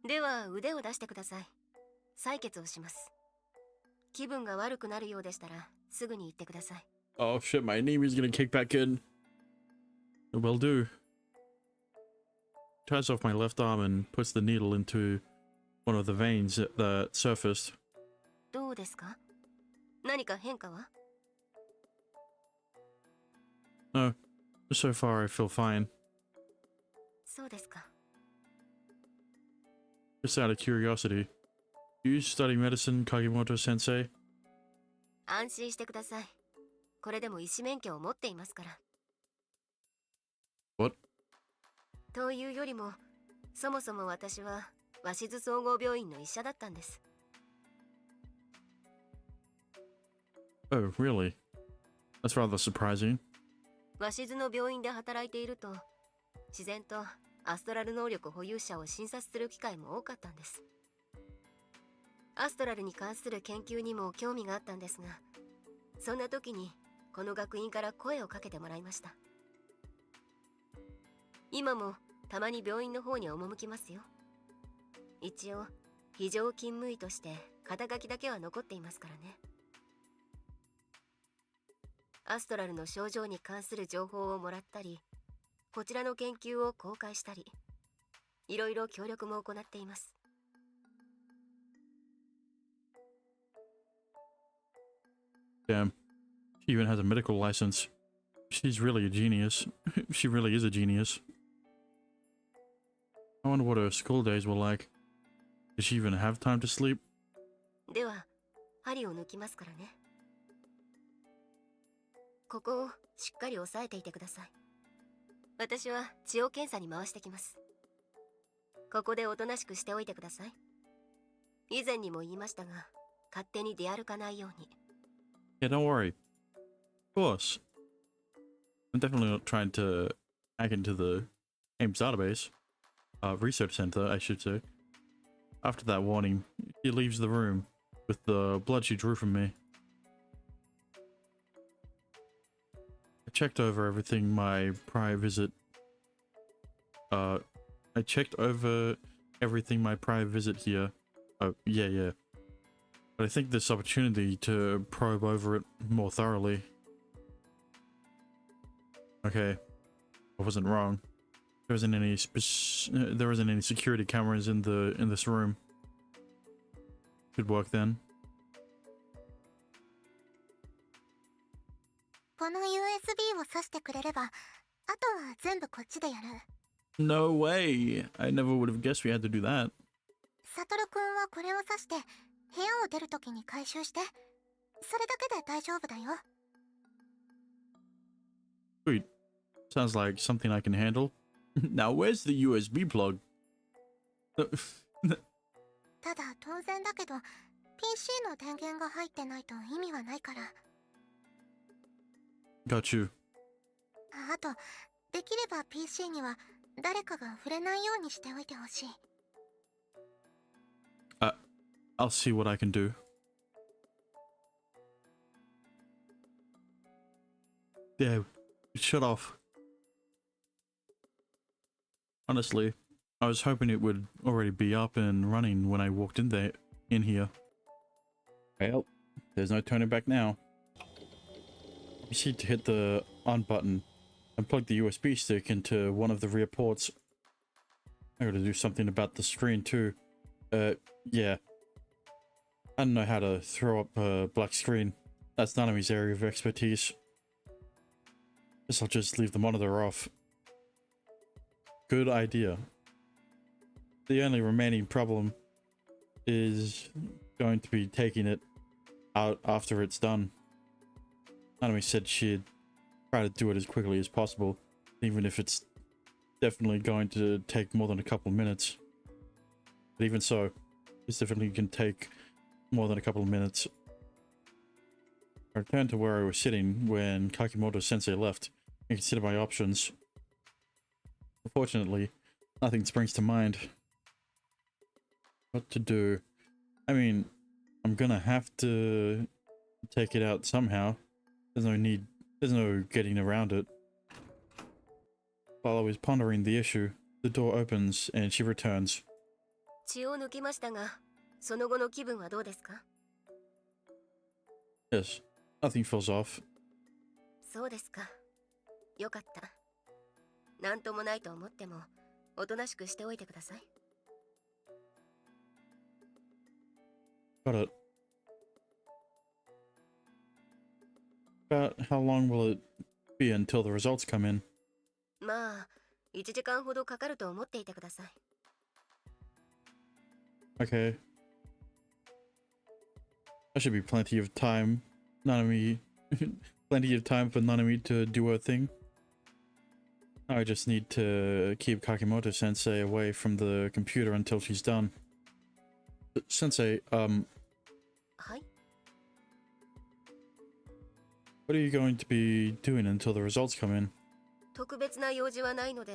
では腕を出してください。採血をします。気分が悪くなるようでしたらすぐに言ってください。Oh shit, my anemia's gonna kick back in. It will do. Turns off my left arm and puts the needle into one of the veins that surfaced. うですか？何か変化は？ No, so far I feel fine. そうですか。 Just out of curiosity, do you study medicine, Kagimoto sensei? 安心してください。これでも医師免許を持っていますから。 What? というよりも、そもそも私は鷲津総合病院の医者だったんです。 Oh, really? That's rather surprising. 鷲津の病院で働いていると、自然とアストラル能力保有者を診察する機会も多かったんです。アストラルに関する研究にも興味があったんですが、そんな時にこの学院から声をかけてもらいました。今もたまに病院の方に赴きますよ。一応非常勤務医として肩書きだけは残っていますからね。アストラルの症状に関する情報をもらったり、こちらの研究を公開したり、いろいろ協力も行っています。 Damn. She even has a medical license. She's really a genius. She really is a genius. I wonder what her school days were like. Did she even have time to sleep? では針を抜きますからね。ここをしっかり押さえていてください。私は血を検査に回してきます。ここでおとなしくしておいてください。以前にも言いましたが、勝手に出歩かないように。 Yeah, don't worry. Of course. I'm definitely not trying to hack into the game's database. Research center, I should say. After that warning, she leaves the room with the blood she drew from me. I checked over everything my prior visit. I checked over everything my prior visit here. Oh, yeah. But I think this opportunity to probe over it more thoroughly. Okay, I wasn't wrong. There isn't any security cameras in this room. Could work then. この USB を挿してくれれば、あとは全部こっちでやる。 No way! I never would have guessed we had to do that. サトルくんはこれを挿して部屋を出るときに回収して。それだけで大丈夫だよ。 Sweet. Sounds like something I can handle. Now where's the USB plug? ただ当然だけど PC の電源が入ってないと意味はないから。 Got you. あとできれば PC には誰かが触れないようにしておいてほしい。 I'll see what I can do. Yeah, shut off. Honestly, I was hoping it would already be up and running when I walked in here. Well, there's no turning back now. You need to hit the on button and plug the USB stick into one of the rear ports. I gotta do something about the screen too. Yeah. I don't know how to throw up a black screen. That's Naname's area of expertise. Guess I'll just leave the monitor off. Good idea. The only remaining problem is going to be taking it out after it's done. Nanami said she'd try to do it as quickly as possible, even if it's definitely going to take more than a couple of minutes. But even so, this definitely can take more than a couple of minutes. I returned to where I was sitting when Kakimoto sensei left and considered my options. Unfortunately, nothing springs to mind. What to do? I mean, I'm gonna have to take it out somehow. There's no getting around it. While I was pondering the issue, the door opens and she returns. 血を抜きましたが、その後の気分はどうですか？ Yes, nothing falls off. そうですか。よかった。なんともないと思っても、おとなしくしておいてください。Got it. About how long will it be until the results come in? まあ1時間ほどかかると思っていてください。 Okay. That should be plenty of time. Nanami. Plenty of time for Nanami to do her thing. I just need to keep Kakimoto sensei away from the computer until she's done. Sensei, はい。 what are you going to be doing until the results come in? 特別な用事はないので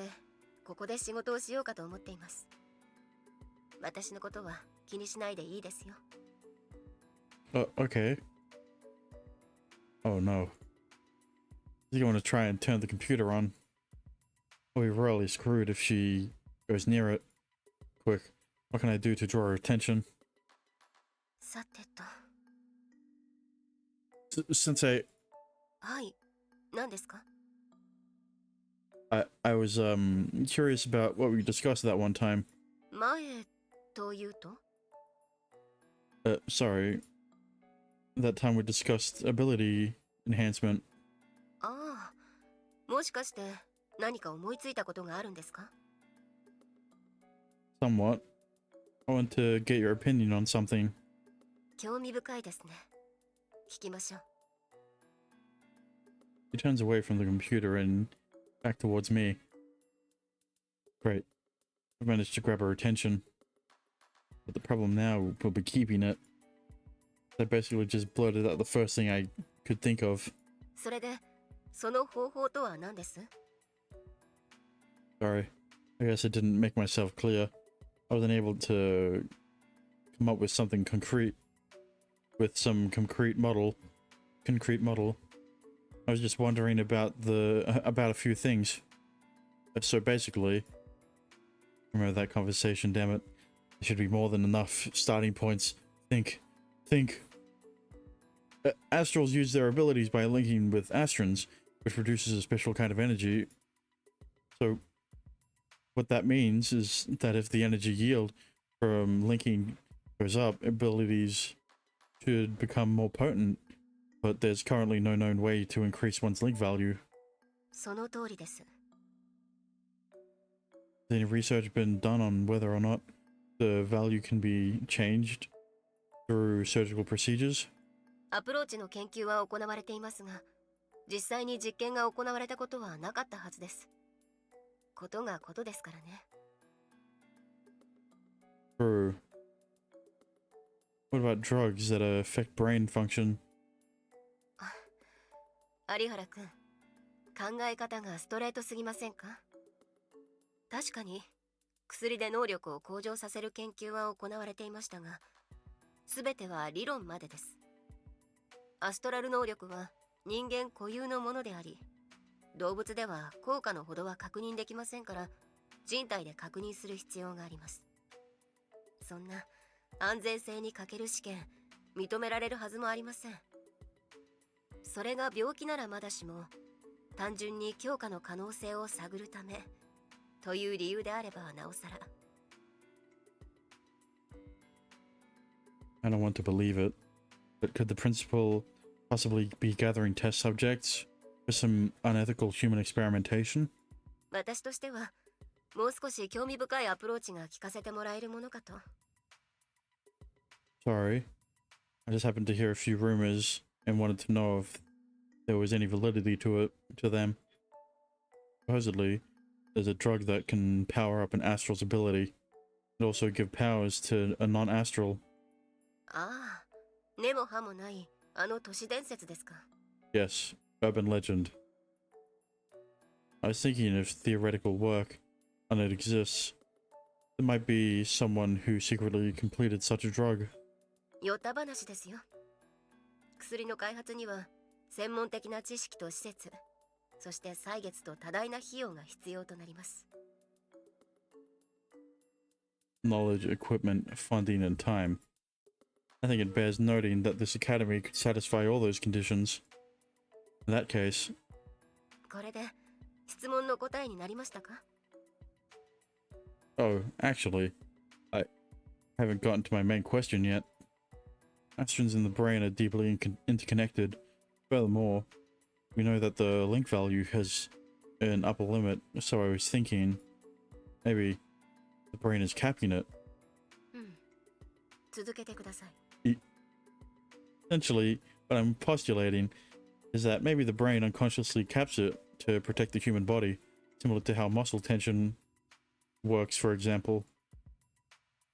ここで仕事をしようかと思っています。私のことは気にしないでいいですよ。 Okay. Oh no. Is he going to try and turn the computer on? We're royally screwed if she goes near it. Quick, what can I do to draw her attention? さてと。 Sensei, はい。何ですか？ I was curious about what we discussed that one time. 前というと？ Sorry. That time we discussed ability enhancement. ああ、もしかして何か思いついたことがあるんですか？ Somewhat. I want to get your opinion on something. 興味深いですね。聞きましょう。 He turns away from the computer and back towards me. Great. I've managed to grab her attention. But the problem now will be keeping it. I basically just blurted out the first thing I could think of. それで、その方法とは何です？ Sorry. I guess I didn't make myself clear. I wasn't able to come up with something concrete. With some concrete model. I was just wondering about a few things. So basically, remember that conversation, damn it. There should be more than enough starting points. Think. Astrals use their abilities by linking with Astrons, which produces a special kind of energy. So, what that means is that if the energy yield from linking goes up, abilities should become more potent, but there's currently no known way to increase one's link value. その通りです。 Has any research been done on whether or not the value can be changed through surgical procedures? アプローチの研究は行われていますが、実際に実験が行われたことはなかったはずです。ことがことですからね。 True. What about drugs that affect brain function? 有原くん、考え方がストレートすぎませんか？確かに薬で能力を向上させる研究は行われていましたが、全ては理論までです。アストラル能力は人間固有のものであり、動物では効果のほどは確認できませんから、人体で確認する必要があります。そんな安全性に欠ける試験、認められるはずもありません。それが病気ならまだしも、単純に強化の可能性を探るためという理由であればなおさら。 I don't want to believe it, but could the principal possibly be gathering test subjects for some unethical human experimentation? 私としてはもう少し興味深いアプローチが聞かせてもらえるものかと。 Sorry. I just happened to hear a few rumors and wanted to know if there was any validity to them. Supposedly, there's a drug that can power up an astral's ability and also give powers to a non-astral. ああ、根も葉もないあの都市伝説ですか。 Yes, urban legend. I was thinking if theoretical work and it exists, there might be someone who secretly completed such a drug. よた話ですよ。薬の開発には専門的な知識と施設、そして歳月と多大な費用が必要となります。 Knowledge, equipment, funding, and time. I think it bears noting that this academy could satisfy all those conditions. In that case, これで質問の答えになりましたか？ oh, actually, I haven't gotten to my main question yet. Astrons in the brain are deeply interconnected. Furthermore, we know that the link value has an upper limit, so I was thinking maybe the brain is capping it. 続けてください。 Essentially, what I'm postulating is that maybe the brain unconsciously caps it to protect the human body, similar to how muscle tension works, for example.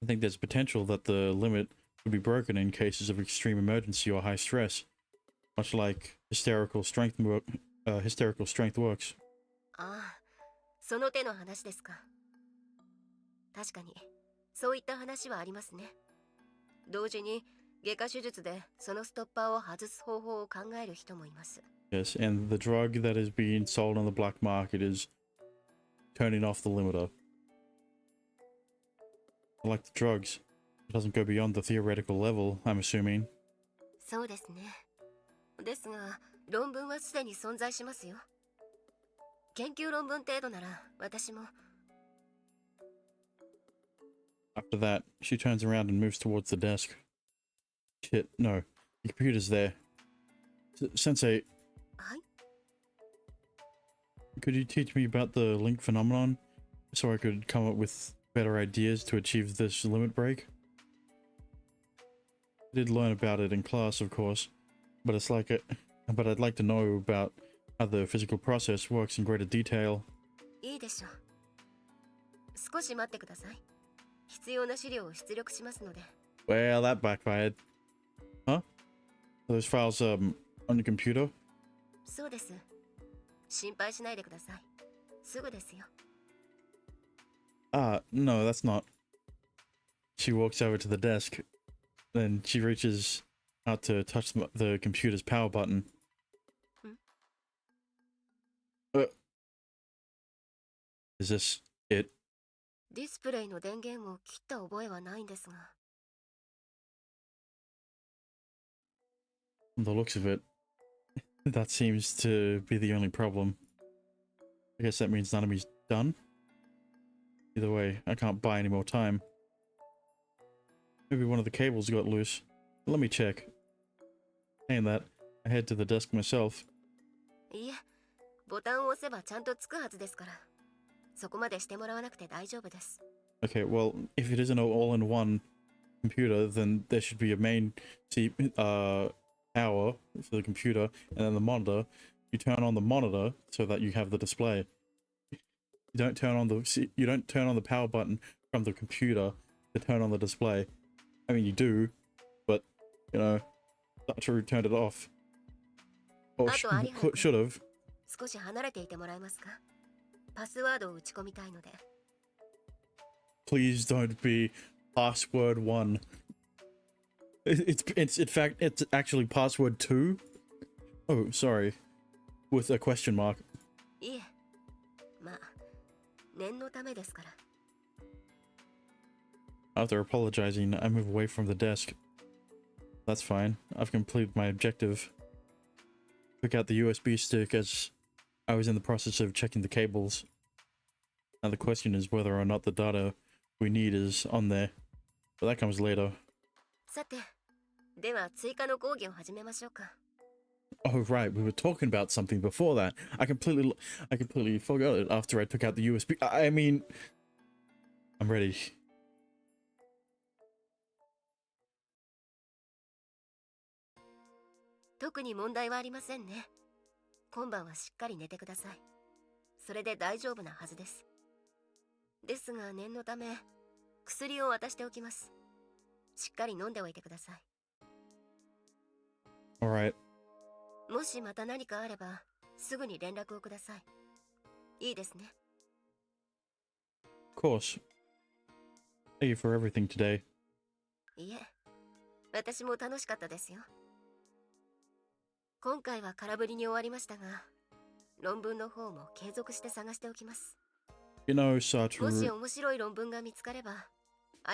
I think there's potential that the limit would be broken in cases of extreme emergency or high stress, much like hysterical strength works. ああ、その手の話ですか。確かに、そういった話はありますね。同時に、外科手術でそのストッパーを外す方法を考える人もいます。Yes, and the drug that is being sold on the black market is turning off the limiter. Like the drugs, it doesn't go beyond the theoretical level, I'm assuming. そうですね。ですが、論文はすでに存在しますよ。研究論文程度なら私も。After that, she turns around and moves towards the desk. Shit, no. The computer's there. Sensei, はい。 could you teach me about the link phenomenon so I could come up with better ideas to achieve this limit break? I did learn about it in class, of course, but but I'd like to know about how the physical process works in greater detail. いいでしょう。少し待ってください。必要な資料を出力しますので。 Well, that backfired. Huh? Those files, on the computer? そうです。心配しないでください。すぐですよ。No, that's not. She walks over to the desk, then she reaches out to touch the computer's power button. Is this it? ディスプレイの電源を切った覚えはないんですが。From the looks of it, that seems to be the only problem. I guess that means Naname's done. Either way, I can't buy any more time. Maybe one of the cables got loose. Let me check. Saying that, I head to the desk myself. いいえ、ボタンを押せばちゃんとつくはずですから。そこまでしてもらわなくて大丈夫です。 Okay, well, if it isn't an all-in-one computer, then there should be a main power for the computer, and then the monitor. You turn on the monitor so that you have the display. You don't turn on the power button from the computer to turn on the display. I mean, you do, but you know, Satoru turned it off. Or should have. 少し離れていてもらえますか？パスワードを打ち込みたいので。 Please don't be password 1. It's in fact it's actually password 2. Oh, sorry. With a question mark. いえ、まあ、念のためですから。 After apologizing, I move away from the desk. That's fine. I've completed my objective. Took out the USB stick as I was in the process of checking the cables. Now the question is whether or not the data we need is on there. But that comes later. さて、では追加の講義を始めましょうか。 Oh right, we were talking about something before that. I completely forgot it after I took out the USB. I mean, I'm ready. 特に問題はありませんね。今晩はしっかり寝てください。それで大丈夫なはずです。ですが念のため、薬を渡しておきます。しっかり飲んでおいてください。 Alright. もしまた何かあれば、すぐに連絡をください。いいですね。Of course. Thank you for everything today. いえ、私も楽しかったですよ。今回は空振りに終わりましたが、論文の方も継続して探しておきます。 You know, もし Satoru. 面白い論文が見つかれば、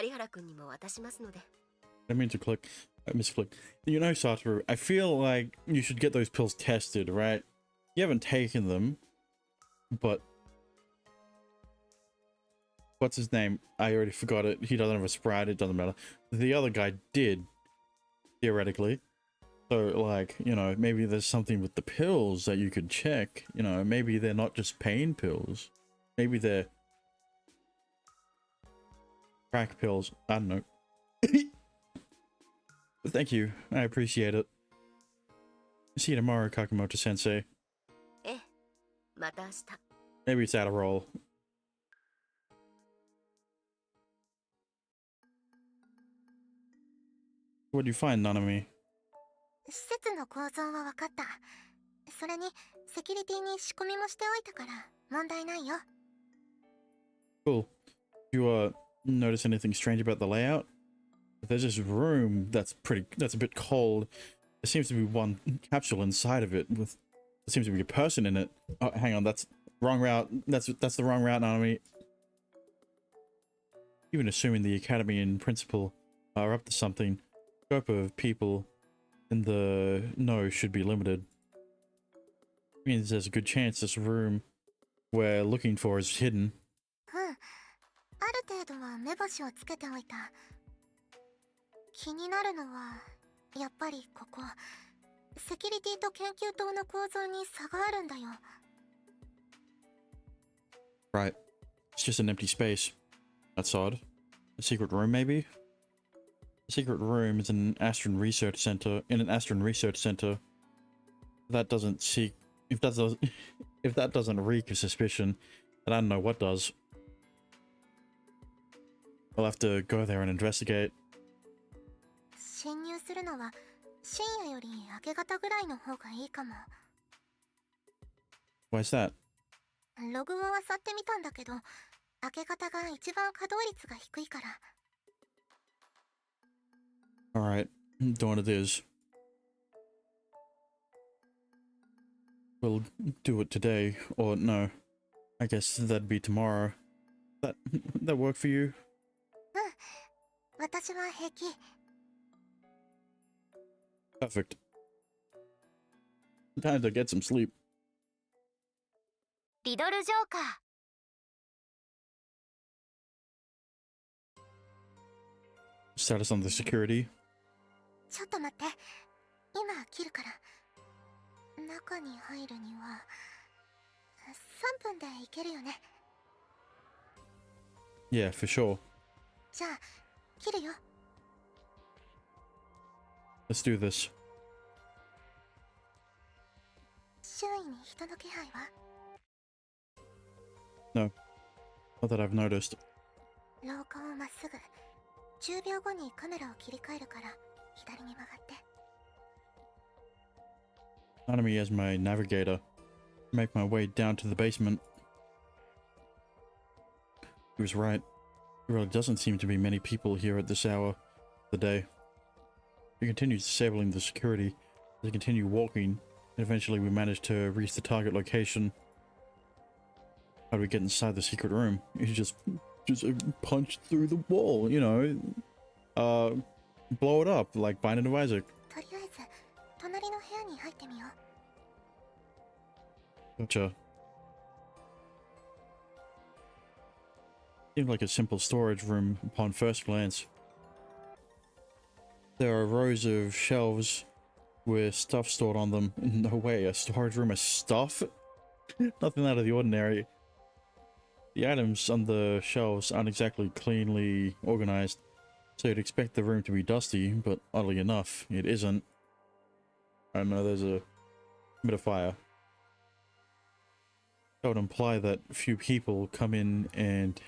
有原くんにも渡しますので。 I mean to click. I misclicked. You know, Satoru, I feel like you should get those pills tested, right? You haven't taken them, but what's his name? I already forgot it. He doesn't have a sprite. It doesn't matter. The other guy did, theoretically. So, like, you know, maybe there's something with the pills that you could check. You know, maybe they're not just pain pills. Maybe they're crack pills. I don't know. But thank you. I appreciate it. See you tomorrow, Kakamoto-sensei. ええ、また明日。 Maybe it's Adderall. What do you find, Nanami? 施設の構造は分かった。それにセキュリティに仕込みもしておいたから問題ないよ。Cool. You notice anything strange about the layout? There's this room that's a bit cold. There seems to be one capsule inside of it with there seems to be a person in it. Oh, hang on, that's wrong route. That's the wrong route, Nanami. Even assuming the academy and principal are up to something, scope of people in the know should be limited. Means there's a good chance this room we're looking for is hidden. うん。ある程度は目星をつけておいた。気になるのはやっぱりここ。セキュリティと研究棟の構造に差があるんだよ。Right. It's just an empty space. That's odd. A secret room, maybe? The secret room is in an Astron research center. That doesn't seek. If that does, if that doesn't reek of suspicion, then I don't know what does. I'll have to go there and investigate. 侵入するのは深夜より明け方ぐらいの方がいいかも。Why's that? ログを漁ってみたんだけど、明け方が一番稼働率が低いから。Alright, doing it is. We'll do it today, or no. I guess that'd be tomorrow. That work for you? うん。私は平気。Perfect. Time to get some sleep. リドルジョーカー。 Status on the security. ちょっと待って。今切るから。中に入るには3分で行けるよね。Yeah, for sure. じゃあ切るよ。Let's do this. 周囲に人の気配は？ No. Not that I've noticed. 廊下をまっすぐ。10秒後にカメラを切り替えるから左に曲がって。Enemy as my navigator. Make my way down to the basement. He was right. There really doesn't seem to be many people here at this hour of the day. We continue disabling the security as we continue walking, and eventually we manage to reach the target location. How do we get inside the secret room? You just punch through the wall, you know. Blow it up like Binding of Isaac. とりあえず隣の部屋に入ってみよう。 Gotcha. Seemed like a simple storage room upon first glance. There are rows of shelves with stuff stored on them. No way, a storage room of stuff? Nothing out of the ordinary. The items on the shelves aren't exactly cleanly organized, so you'd expect the room to be dusty, but oddly enough, it isn't. I don't know, there's a bit of fire. That would imply that few people come in and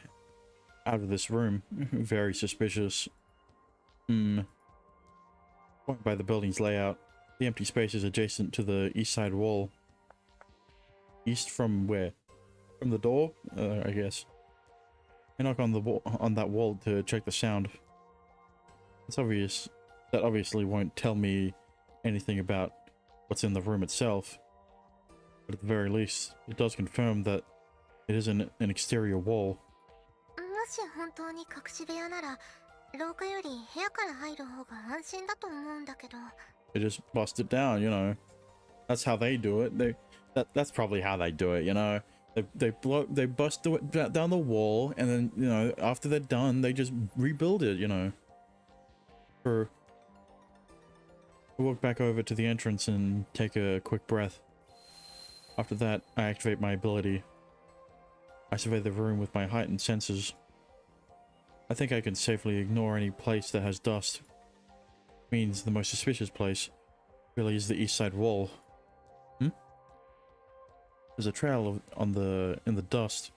out of this room. Very suspicious. Point by the building's layout. The empty space is adjacent to the east side wall. East from where? From the door? I guess. I knock on the wall, on that wall to check the sound. It's obvious. That obviously won't tell me anything about what's in the room itself. But at the very least, it does confirm that it isn't an exterior wall. もし本当に隠し部屋なら廊下より部屋から入る方が安心だと思うんだけど。 They just bust it down, you know. That's how they do it. That's probably how they do it, you know. They bust down the wall, and then, you know, after they're done, they just rebuild it, you know. For I walk back over to the entrance and take a quick breath. After that, I activate my ability. I survey the room with my heightened senses. I think I can safely ignore any place that has dust. Means the most suspicious place really is the east side wall. There's a trail in the dust,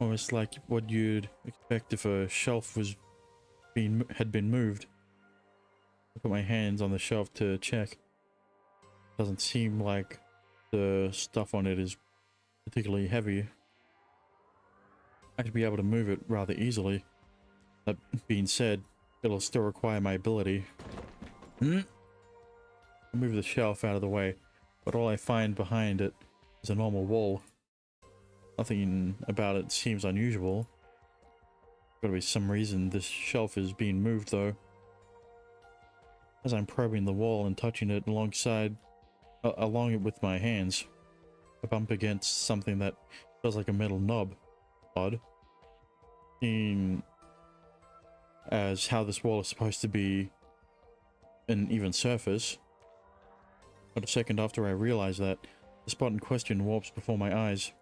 almost like what you'd expect if a shelf had been moved. I put my hands on the shelf to check. Doesn't seem like the stuff on it is particularly heavy. I should be able to move it rather easily. That being said, it'll still require my ability. I move the shelf out of the way, but all I find behind it is a normal wall. Nothing about it seems unusual. Gotta be some reason this shelf is being moved though. As I'm probing the wall and touching it along it with my hands, I bump against something that feels like a metal knob. Odd. Seeing as how this wall is supposed to be an even surface. But a second after I realize that, the spot in question warps before my eyes.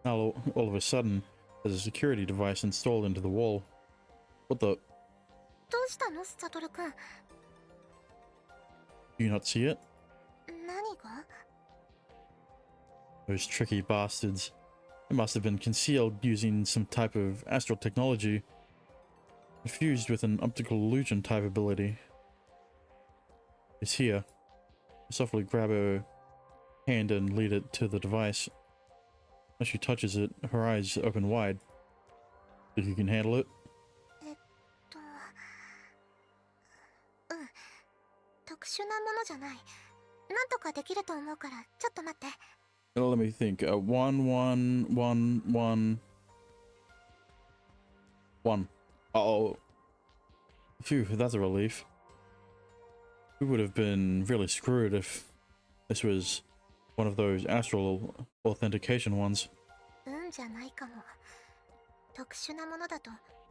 Now all of a sudden, there's a security device installed into the wall. What the? どうしたの、サトルくん。 Do you not see it? 何が？ Those tricky bastards. It must have been concealed using some type of astral technology, infused with an optical illusion type ability. It's here. I softly grab her hand and lead it to the device. As she touches it, her eyes open wide. Think you can handle it? 特殊なものじゃない。なんとかできると思うから、ちょっと待って。Let me think. 1. Uh-oh. Phew, that's a relief. We would have been really screwed if this was one of those astral authentication ones. じゃないかも。特殊なものだと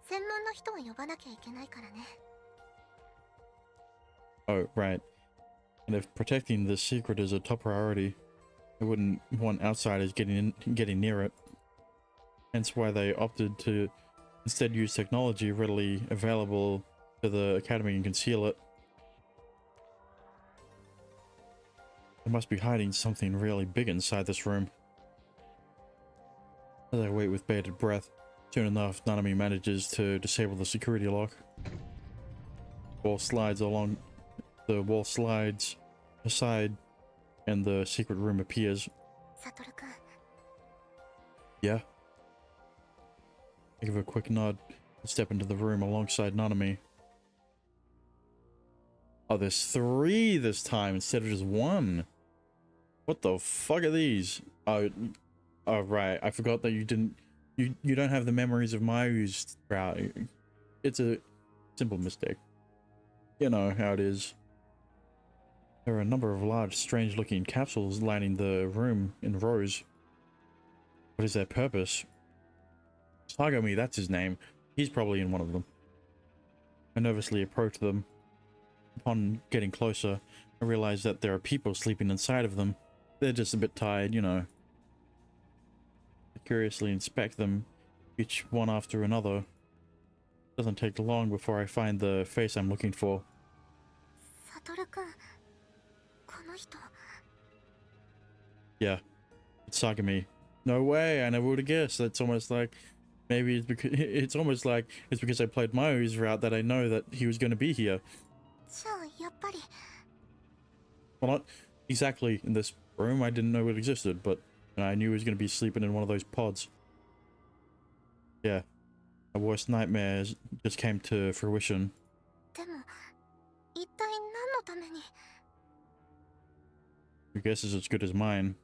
専門の人を呼ばなきゃいけないからね。 Oh, right. And if protecting this secret is a top priority, I wouldn't want outsiders getting near it. Hence why they opted to instead use technology readily available to the Academy and conceal it. They must be hiding something really big inside this room. As I wait with bated breath, soon enough, Nanami manages to disable the security lock. The wall slides aside, and the secret room appears. サトルくん。 Yeah. I give a quick nod and step into the room alongside Nanami. Oh, there's 3 this time instead of just 1. What the fuck are these? Oh, right. I forgot that you don't have the memories of Mayu's route. It's a simple mistake. You know how it is. There are a number of large, strange-looking capsules lining the room in rows. What is their purpose? Sagami, that's his name. He's probably in one of them. I nervously approach them. Upon getting closer, I realize that there are people sleeping inside of them. They're just a bit tired, you know. I curiously inspect them, each one after another. It doesn't take long before I find the face I'm looking for. サトルくん。この人。 Yeah, it's Sagami. No way, I never would have guessed. That's almost like, maybe it's almost like it's because I played Mayu's route that I know that he was going to be here. じゃあやっぱり。 Well, not exactly in this room. I didn't know it existed, but I knew he was going to be sleeping in one of those pods. Yeah, my worst nightmares just came to fruition. でも、一体何のために。 Your guess is as good as mine.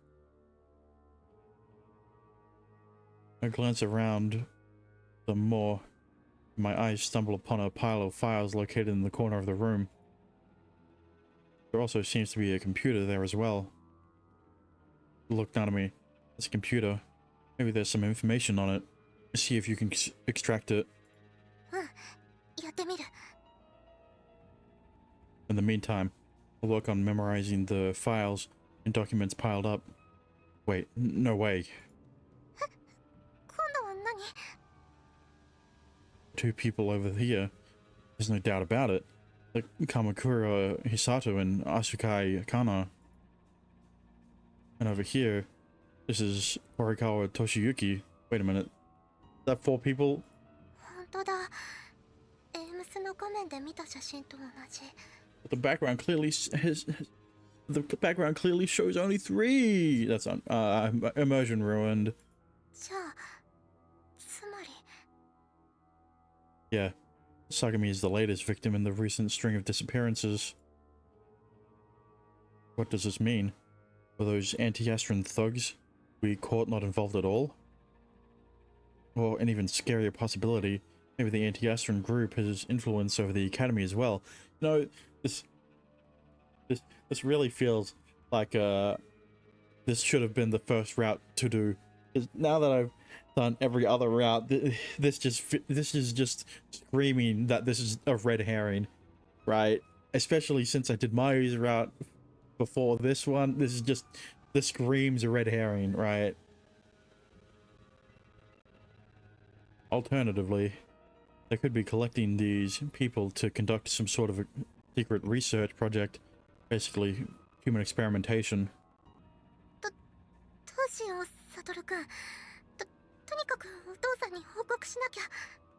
I glance around some more. My eyes stumble upon a pile of files located in the corner of the room. There also seems to be a computer there as well. Look down at me. It's a computer. Maybe there's some information on it. See if you can extract it. やってみる。 In the meantime, I'll work on memorizing the files and documents piled up. Wait, no way. 今度は何？ Two people over here. There's no doubt about it. Like Kamakura Hisato and Asukai Kana. And over here, this is Horikawa Toshiyuki. Wait a minute. Is that 4 people? 本当だ。エイムスの画面で見た写真と同じ。 But the background clearly the background clearly shows only 3. That's immersion ruined. じゃあ、つまり。 Yeah, Sagami is the latest victim in the recent string of disappearances. What does this mean? Were those anti-Astron thugs we caught not involved at all? Or an even scarier possibility, maybe the anti-Astron group has influence over the academy as well. You know, this really feels like this should have been the first route to do. 'Cause now that I've done every other route, this is just screaming that this is a red herring, right? Especially since I did Mayu's route before this one. This screams a red herring, right? Alternatively, they could be collecting these people to conduct some sort of a secret research project, basically human experimentation. どうしよう、サトルくん。とにかくお父さんに報告しなきゃ。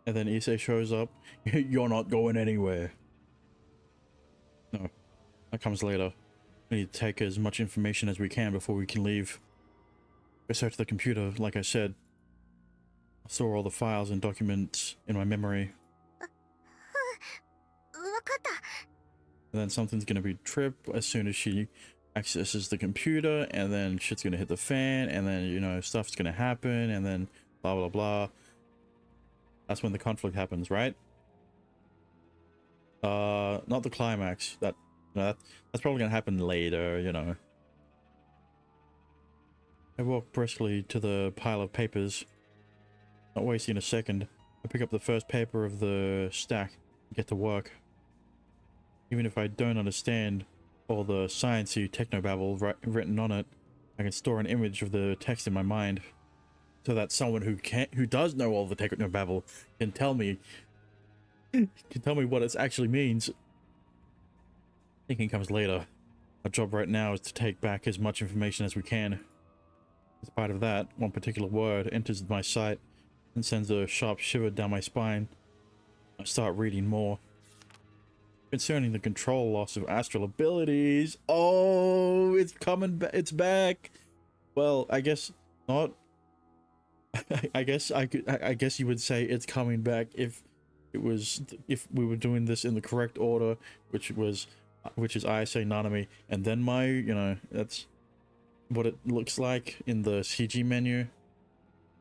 And then Issei shows up. You're not going anywhere. No, that comes later. We need to take as much information as we can before we can leave. I searched the computer, like I said. I saw all the files and documents in my memory. わかった。 And then something's gonna be tripped as soon as she accesses the computer, and then shit's gonna hit the fan, and then, you know, stuff's gonna happen, and then blah blah blah. That's when the conflict happens, right? Not the climax. That's probably gonna happen later, you know. I walk briskly to the pile of papers. Not wasting a second, I pick up the first paper of the stack and get to work. Even if I don't understand all the sciencey technobabble written on it, I can store an image of the text in my mind, so that someone who does know all the technobabble can tell me what it actually means. Thinking comes later. Our job right now is to take back as much information as we can. In spite of that, one particular word enters my sight and sends a sharp shiver down my spine. I start reading more. Concerning the control loss of astral abilities. Oh, it's coming back. It's back. Well, I guess not. I guess you would say it's coming back if we were doing this in the correct order, which is Ayase Nanami and then Mayu. You know, that's what it looks like in the CG menu.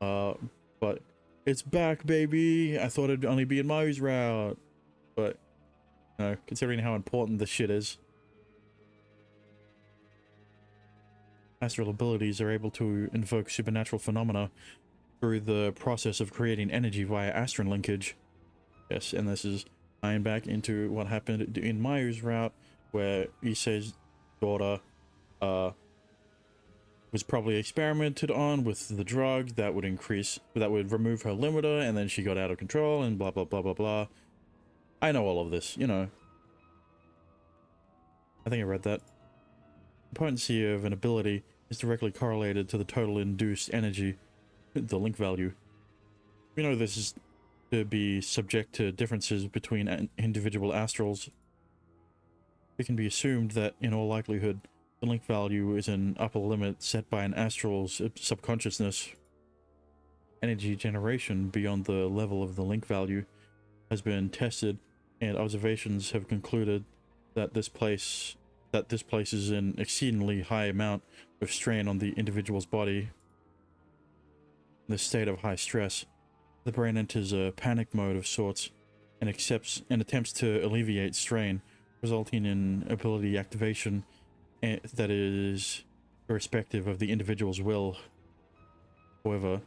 But it's back, baby. I thought it'd only be in Mayu's route, but no, considering how important this shit is. Astral abilities are able to invoke supernatural phenomena through the process of creating energy via astron linkage. Yes, and this is tying back into what happened in Mayu's route, where Issei's daughter was probably experimented on with the drug that would remove her limiter, and then she got out of control and blah blah blah blah blah. I know all of this, you know. I think I read that. The potency of an ability is directly correlated to the total induced energy, the link value. We know this is to be subject to differences between individual astrals. It can be assumed that, in all likelihood, the link value is an upper limit set by an astral's subconsciousness. Energy generation beyond the level of the link value has been tested, and observations have concluded that this places an exceedingly high amount of strain on the individual's body. In this state of high stress, the brain enters a panic mode of sorts and attempts to alleviate strain, resulting in ability activation that is irrespective of the individual's will. However,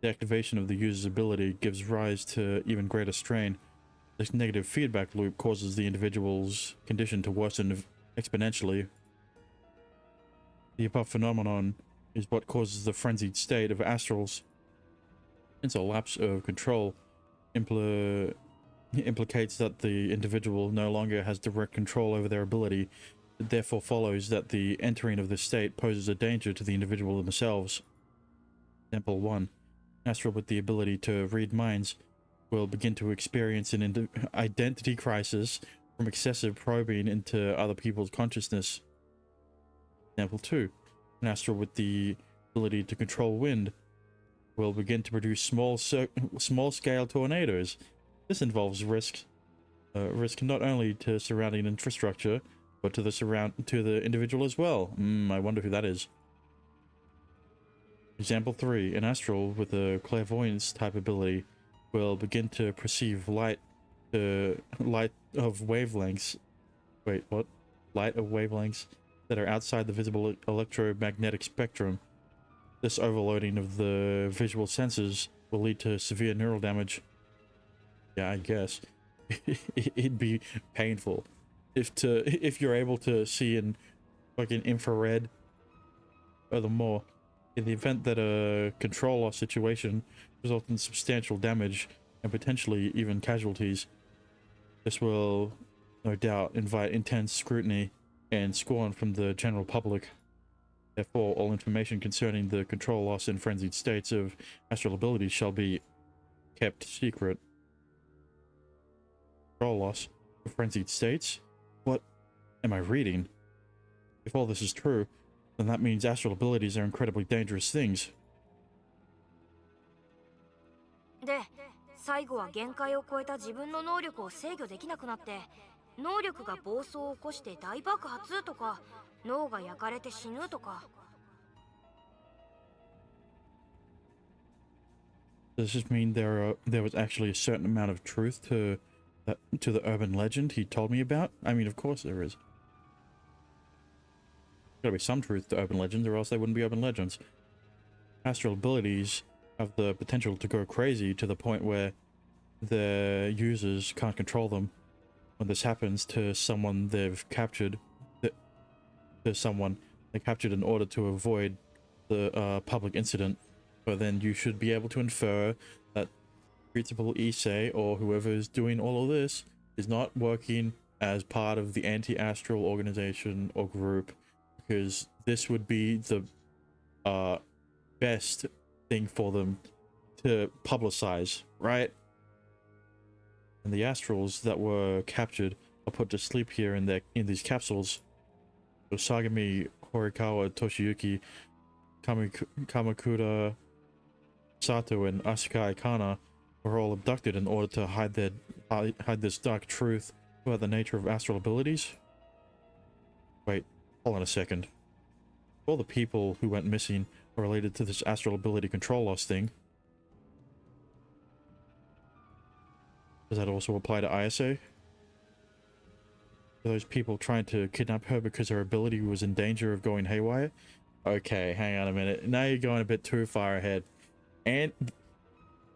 the activation of the user's ability gives rise to even greater strain. This negative feedback loop causes the individual's condition to worsen exponentially. The above phenomenon is what causes the frenzied state of astrals. Since a lapse of control implicates that the individual no longer has direct control over their ability, it therefore follows that the entering of this state poses a danger to the individual themselves. Example 1. Astral with the ability to read minds will begin to experience an identity crisis from excessive probing into other people's consciousness. Example 2. An astral with the ability to control wind will begin to produce small-scale tornadoes. This involves risk not only to surrounding infrastructure, but to the individual as well. I wonder who that is. Example 3. An astral with a clairvoyance type ability will begin to perceive light of wavelengths. Wait, what? Light of wavelengths that are outside the visible electromagnetic spectrum. This overloading of the visual senses will lead to severe neural damage. Yeah, I guess. It'd be painful if you're able to see in fucking infrared. Furthermore, in the event that a control loss situation results in substantial damage and potentially even casualties, this will no doubt invite intense scrutiny and scorn from the general public. Therefore, all information concerning the control loss and frenzied states of astral abilities shall be kept secret. Control loss of frenzied states? What am I reading? If all this is true, then that means astral abilities are incredibly dangerous things. で、最後は限界を超えた自分の能力を制御できなくなって、能力が暴走を起こして大爆発とか、脳が焼かれて死ぬとか。Does this mean there was actually a certain amount of truth to the urban legend he told me about? I mean, of course there is. Gotta be some truth to urban legends, or else they wouldn't be urban legends. Astral abilities have the potential to go crazy to the point where their users can't control them. When this happens to someone they've captured, to someone they captured in order to avoid the public incident, but then you should be able to infer that Principal Issei, or whoever is doing all of this, is not working as part of the anti-astral organization or group, because this would be the best thing for them to publicize, right? And the astrals that were captured are put to sleep here in these capsules. Sagami, Horikawa, Toshiyuki, Kamakura Sato, and Asuka Kana were all abducted in order to hide this dark truth about the nature of astral abilities. Wait, hold on a second. All the people who went missing are related to this astral ability control loss thing. Does that also apply to Ayase? Are those people trying to kidnap her because her ability was in danger of going haywire? Okay, hang on a minute. Now you're going a bit too far ahead. And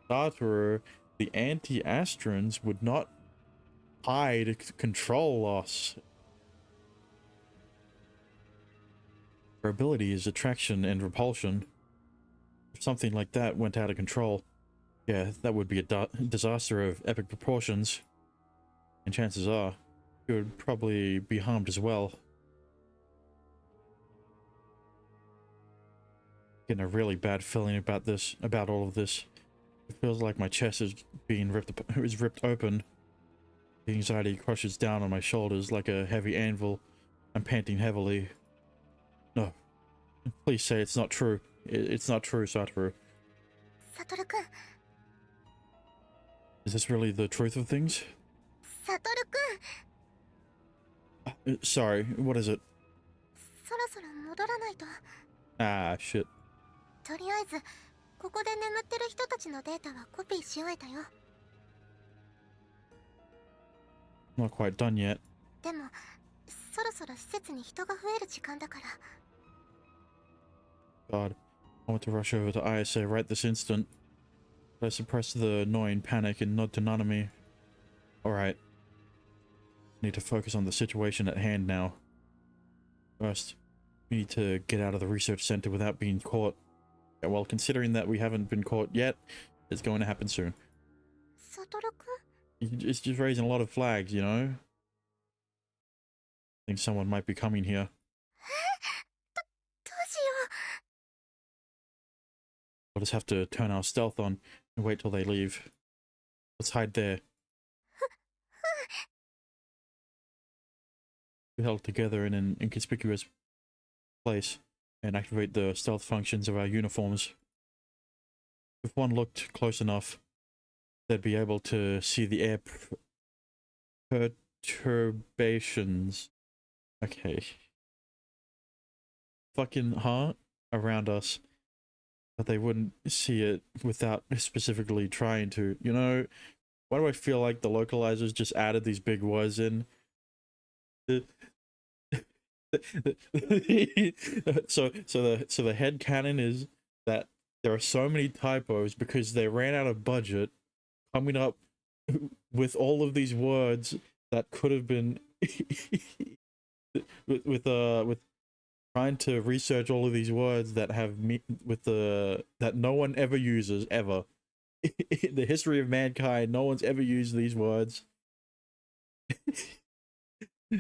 Satoru, the anti-astrans would not hide control loss. Her ability is attraction and repulsion. If something like that went out of control, yeah, that would be a disaster of epic proportions. And chances are, she would probably be harmed as well. Getting a really bad feeling about all of this. It feels like my chest is being ripped open. The anxiety crushes down on my shoulders like a heavy anvil. I'm panting heavily. No. Please say it's not true. It's not true, Satoru. Satoru-kun. Is this really the truth of things? Satoru-kun. Sorry, what is it? そろそろ戻らないと。 Ah, shit. とりあえずここで眠ってる人たちのデータはコピーし終えたよ。 Not quite done yet. でもそろそろ施設に人が増える時間だから。 God, I want to rush over to ISA right this instant. But I suppress the annoying panic and nod to Nanami. Alright. Need to focus on the situation at hand now. First, we need to get out of the research center without being caught. Yeah, well, considering that we haven't been caught yet, it's going to happen soon. サトルくん It's just raising a lot of flags, you know? I think someone might be coming here. どうしよ We'll just have to turn our stealth on and wait till they leave. Let's hide there. We held together in an inconspicuous place and activate the stealth functions of our uniforms. If one looked close enough, they'd be able to see the air perturbations. Okay. Fucking around us. But they wouldn't see it without specifically trying to. You know, why do I feel like the localizers just added these big words in? So the headcanon is that there are so many typos because they ran out of budget coming up with all of these words that could have been with trying to research all of these words that have that no one ever uses ever. In the history of mankind, no one's ever used these words.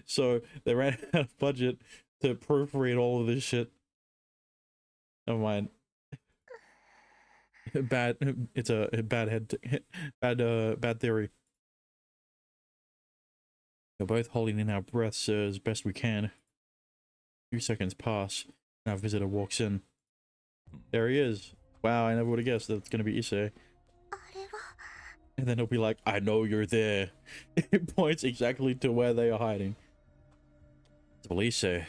So they ran out of budget to proofread all of this shit. Never mind. It's a bad theory. We're both holding in our breaths as best we can. A few seconds pass, and our visitor walks in. There he is. Wow, I never would have guessed that it's gonna be Issei. うあれは And then he'll be like, I know you're there. It points exactly to where they are hiding. Well, Issei,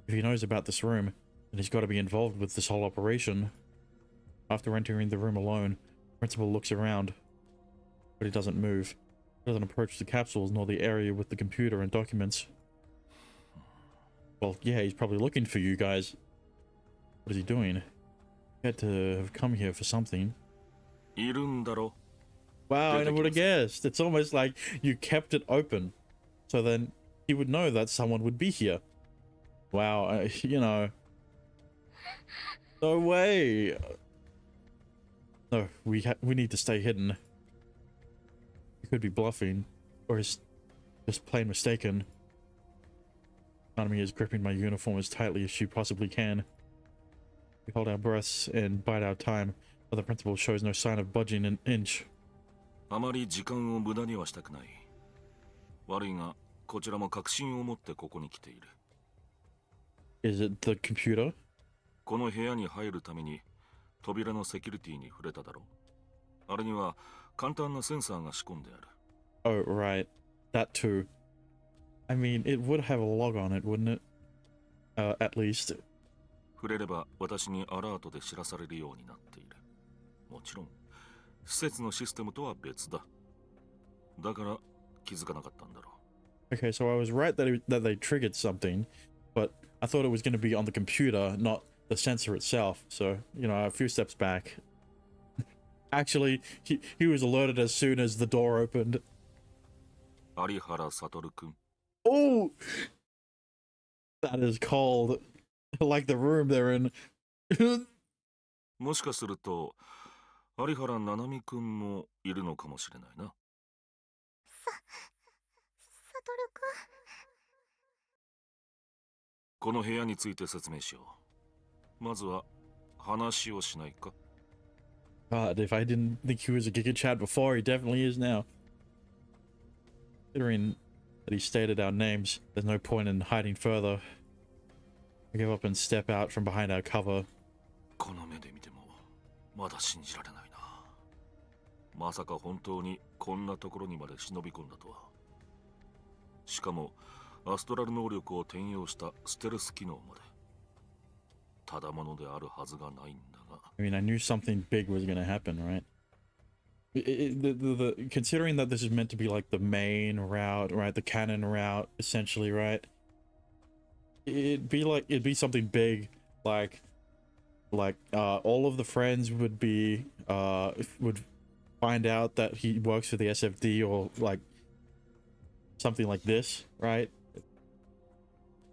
if he knows about this room, then he's got to be involved with this whole operation. After entering the room alone, Principal looks around, but he doesn't move. He doesn't approach the capsules nor the area with the computer and documents. Well, yeah, he's probably looking for you guys. What is he doing? He had to have come here for something. いるんだろ Wow, I never would have guessed. It's almost like you kept it open, so then he would know that someone would be here. Wow, you know. No way. No, we need to stay hidden. He could be bluffing, or is just plain mistaken. Anami is gripping my uniform as tightly as she possibly can. We hold our breaths and bide our time, but the principal shows no sign of budging an inch. あまり時間を無駄にはしたくない。悪いが、こちらも確信を持ってここに来ている。Is it the computer? この部屋に入るために扉のセキュリティに触れただろう。あれには簡単なセンサーが仕込んである。Oh, right. That too. I mean, it would have a log on it, wouldn't it? At least. 触れれば私にアラートで知らされるようになっている。もちろん、施設のシステムとは別だ。だから気づかなかったんだろう。Okay, so I was right that they triggered something, but I thought it was going to be on the computer, not the sensor itself. So, you know, a few steps back. Actually, he was alerted as soon as the door opened. 有原悟くん。 Oh! That is cold. Like the room they're in. もしかすると有原七海くんもいるのかもしれないな。サトルくんこの部屋について説明しよう。まずは話をしないか。 God, if I didn't think he was a Giga Chad before, he definitely is now. Considering that he stated our names, there's no point in hiding further. I give up and step out from behind our cover. この目で見てもまだ信じられないな。まさか本当にこんなところにまで忍び込んだとは。しかもアストラル能力を転用したステルス機能まで。ただものであるはずがないんだが。 I mean, I knew something big was going to happen, right? Considering that this is meant to be like the main route, right? The canon route, essentially, right? It'd be something big, like all of the friends would find out that he works for the SFD, or like something like this, right?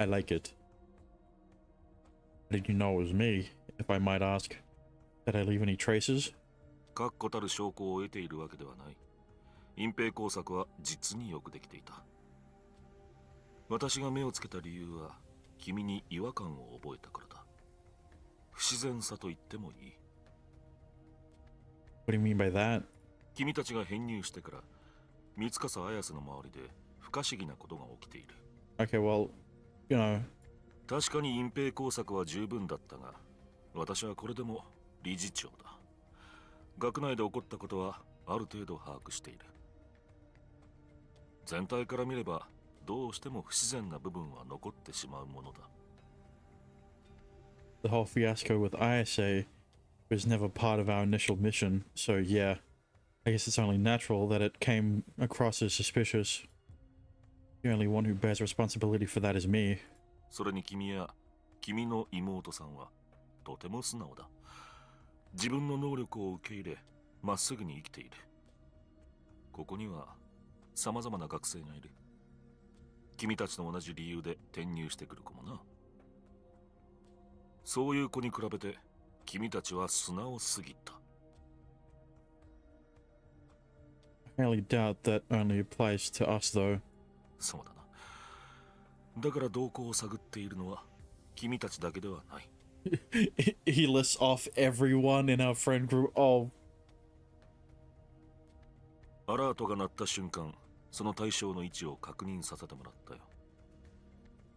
I like it. How did you know it was me, if I might ask? Did I leave any traces? 確固たる証拠を得ているわけではない。隠蔽工作は実によくできていた。私が目をつけた理由は、君に違和感を覚えたからだ。不自然さと言ってもいい。What do you mean by that? 君たちが編入してから、三笠綾瀬の周りで不可思議なことが起きている。Okay, well, you know. 確かに隠蔽工作は十分だったが、私はこれでも理事長だ。学内で起こったことはある程度把握している。全体から見ればどうしても不自然な部分は残ってしまうものだ。The whole fiasco with ISA was never part of our initial mission, so yeah, I guess it's only natural that it came across as suspicious. The only one who bears responsibility for that is me. それに君や君の妹さんはとても素直だ。自分の能力を受け入れ、まっすぐに生きている。ここには様々な学生がいる。君たちと同じ理由で転入してくる子もな。そういう子に比べて君たちは素直すぎた。I highly doubt that only applies to us, though. そうだな。だから動向を探っているのは君たちだけではない。He lists off everyone in our friend group. Oh. アラートが鳴った瞬間、その対象の位置を確認させてもらったよ。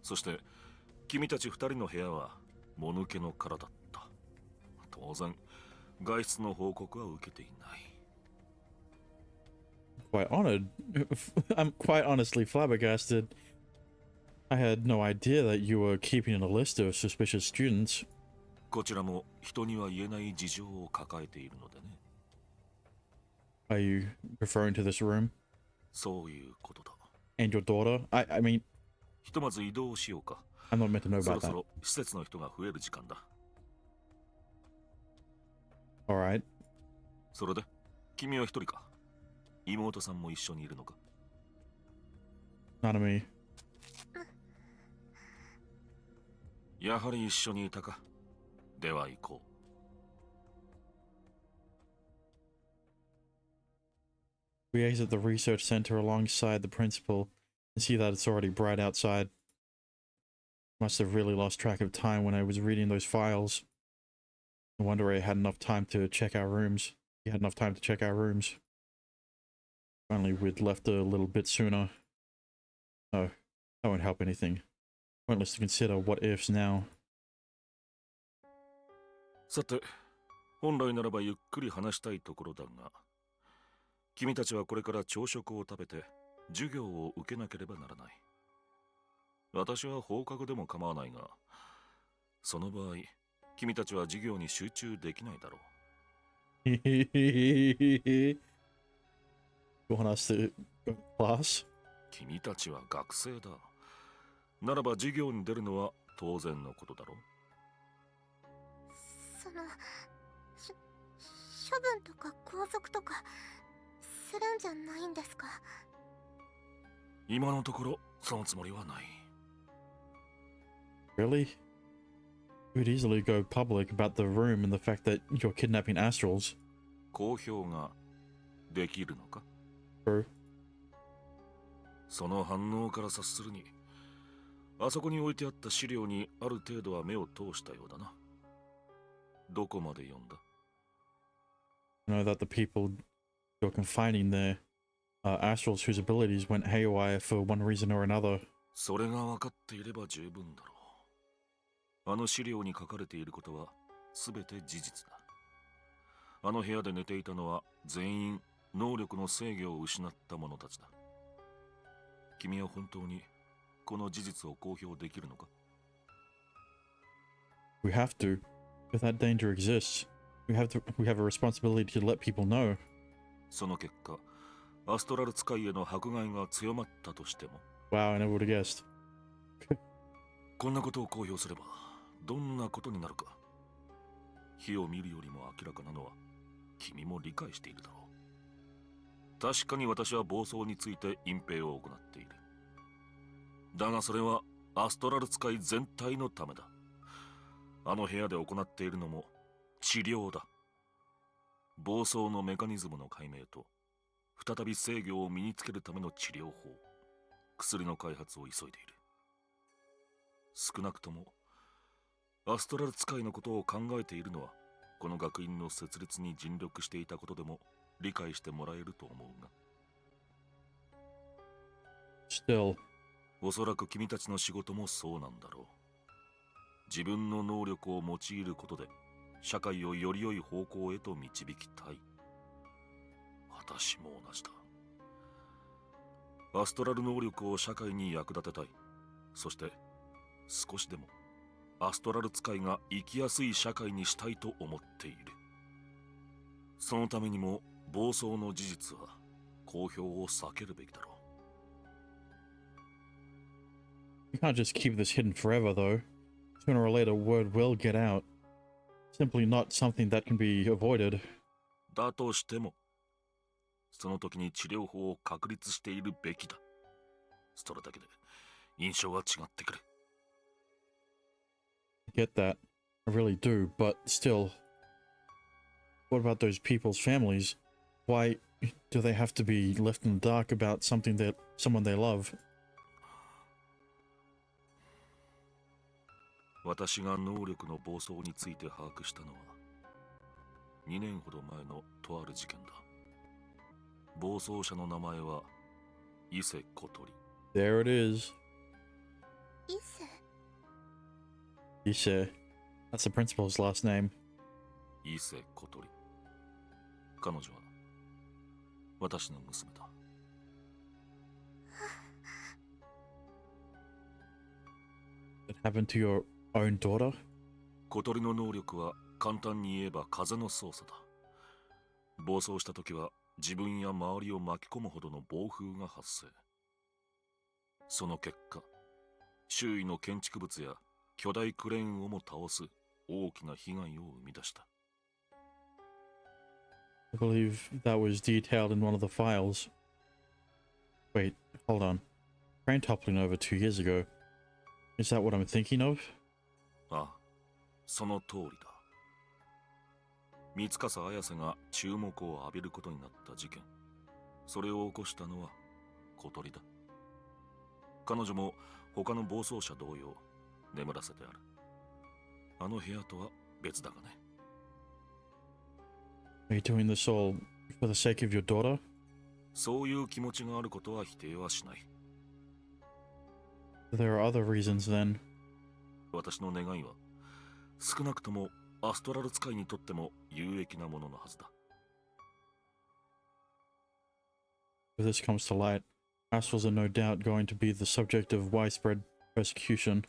そして君たち二人の部屋はもぬけの殻だった。当然外出の報告は受けていない。Quite honored. I'm quite honestly flabbergasted. I had no idea that you were keeping a list of suspicious students. こちらも人には言えない事情を抱えているのでね。Are you referring to this room? そういうことだ。And your daughter? I mean... ひとまず移動しようか。I'm not meant to know そ about ろそ that. ろ施設の人が増える時間だ。Alright. それで、君は一人か？妹さんも一緒にいるのか？ None of me. やはり一緒にいたか。では行こう。We exit the research center alongside the principal and see that it's already bright outside. Must have really lost track of time when I was reading those files. No wonder I had enough time to check our rooms. We had enough time to check our rooms. If only we'd left a little bit sooner. No, that won't help anything. Pointless to consider what ifs now. さて、本来ならばゆっくり話したいところだが、君たちはこれから朝食を食べて授業を受けなければならない。私は放課後でも構わないが、その場合、君たちは授業に集中できないだろう。You want us to go to class? 君たちは学生だ。ならば授業に出るのは当然のことだろう。その処分とか拘束とかするんじゃないんですか？今のところそのつもりはない。Really? You would easily go public about the room and the fact that you're kidnapping astrals. 公表ができるのか？ True. その反応から察するに、あそこに置いてあった資料にある程度は目を通したようだな。どこまで読んだ？ You know that the people you're confining there are astrals whose abilities went haywire for one reason or another. それが分かっていれば十分だろう。あの資料に書かれていることは全て事実だ。あの部屋で寝ていたのは全員能力の制御を失った者たちだ。君は本当にこの事実を公表できるのか？ We have to. If that danger exists, we have a responsibility to let people know. その結果、アストラル使いへの迫害が強まったとしても。Wow, I never would have guessed. こんなことを公表すればどんなことになるか。火を見るよりも明らかなのは君も理解しているだろう。確かに私は暴走について隠蔽を行っている。だがそれはアストラル使い全体のためだ。あの部屋で行っているのも治療だ。暴走のメカニズムの解明と再び制御を身につけるための治療法、薬の開発を急いでいる。少なくともアストラル使いのことを考えているのはこの学院の設立に尽力していたことでも理解してもらえると思うが。 Still, おそらく君たちの仕事もそうなんだろう。自分の能力を用いることで社会をより良い方向へと導きたい。私も同じだ。アストラル能力を社会に役立てたい。そして少しでもアストラル使いが生きやすい社会にしたいと思っている。そのためにも暴走の事実は公表を避けるべきだろう。 you can't just keep this hidden forever, though. Sooner or later, word will get out. Simply not something that can be avoided. だとしてもその時に治療法を確立しているべきだ。それだけで印象は違ってくる。 I get that. I really do, but still. What about those people's families? Why do they have to be left in the dark about something that someone they love? 私が能力の暴走について把握したのは2年ほど前のとある事件だ。暴走車の名前は伊勢小鳥。 There it is. イセ Ise. That's the principal's last name. 伊勢小鳥。彼女は私の娘だ。 It happened to your own daughter? 小鳥の能力は簡単に言えば風の操作だ。暴走した時は自分や周りを巻き込むほどの暴風が発生。その結果、周囲の建築物や巨大クレーンをも倒す大きな被害を生み出した。 I believe that was detailed in one of the files. Wait, hold on. Train toppling over 2 years ago. Is that what I'm thinking of? ああ、その通りだ。三笠綾瀬が注目を浴びることになった事件。それを起こしたのは小鳥だ。彼女も他の暴走車同様眠らせてある。あの部屋とは別だがね。 Are you doing this all for the sake of your daughter? そういう気持ちがあることは否定はしない。 There are other reasons then. 私の願いは少なくともアストラル使いにとっても有益なもののはずだ。 If this comes to light, astrals are no doubt going to be the subject of widespread persecution.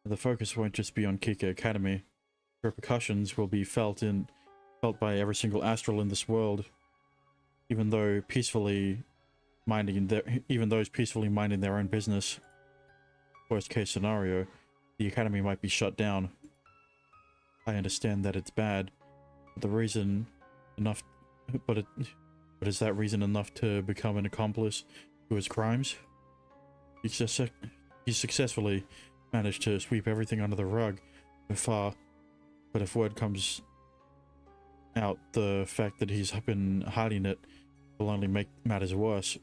The focus won't just be on Kika Academy. Repercussions will be felt by every single astral in this world, even those peacefully minding their own business. Worst case scenario, the academy might be shut down. I understand that it's bad, but is that reason enough to become an accomplice to his crimes? He successfully managed to sweep everything under the rug so far, but if word comes out, the fact that he's been hiding it will only make matters worse. If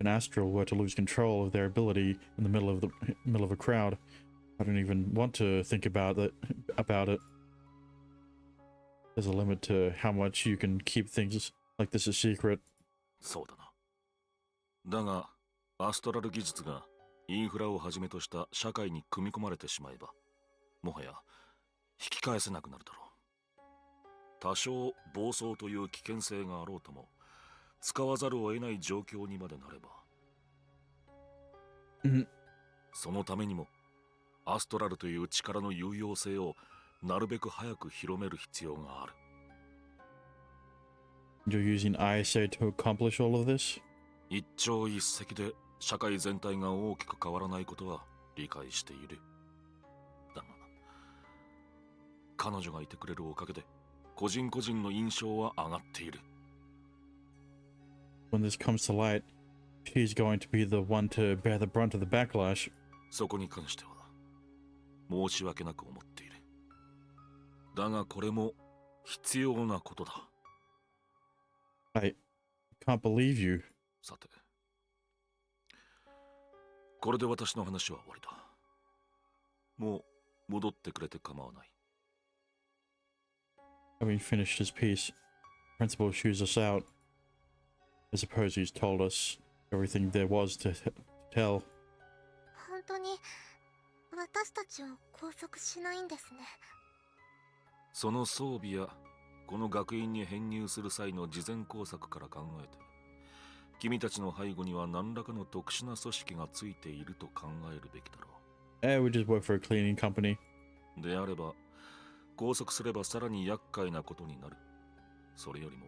an astral were to lose control of their ability in the middle of a crowd, I don't even want to think about it. There's a limit to how much you can keep things like this a secret. そうだな。だがアストラル技術がインフラをはじめとした社会に組み込まれてしまえば、もはや引き返せなくなるだろう。多少暴走という危険性があろうとも使わざるを得ない状況にまでなれば、そのためにもアストラルという力の有用性をなるべく早く広める必要がある。 You're using ISA to accomplish all of this? 一朝一夕で社会全体が大きく変わらないことは理解している。だが彼女がいてくれるおかげで個人個人の印象は上がっている。 When this comes to light, she's going to be the one to bear the brunt of the backlash. そこに関しては申し訳なく思っている。だがこれも必要なことだ。I can't believe you. さて、これで私の話は終わりだ。もう戻ってくれて構わない。Having finished his piece, Principal shoos us out. I suppose he's told us everything there was to tell. 本当に私たちを拘束しないんですね。その装備やこの学院に編入する際の事前工作から考えて、君たちの背後には何らかの特殊な組織がついていると考えるべきだろう。We just work for a cleaning company. であれば、拘束すればさらに厄介なことになる。それよりも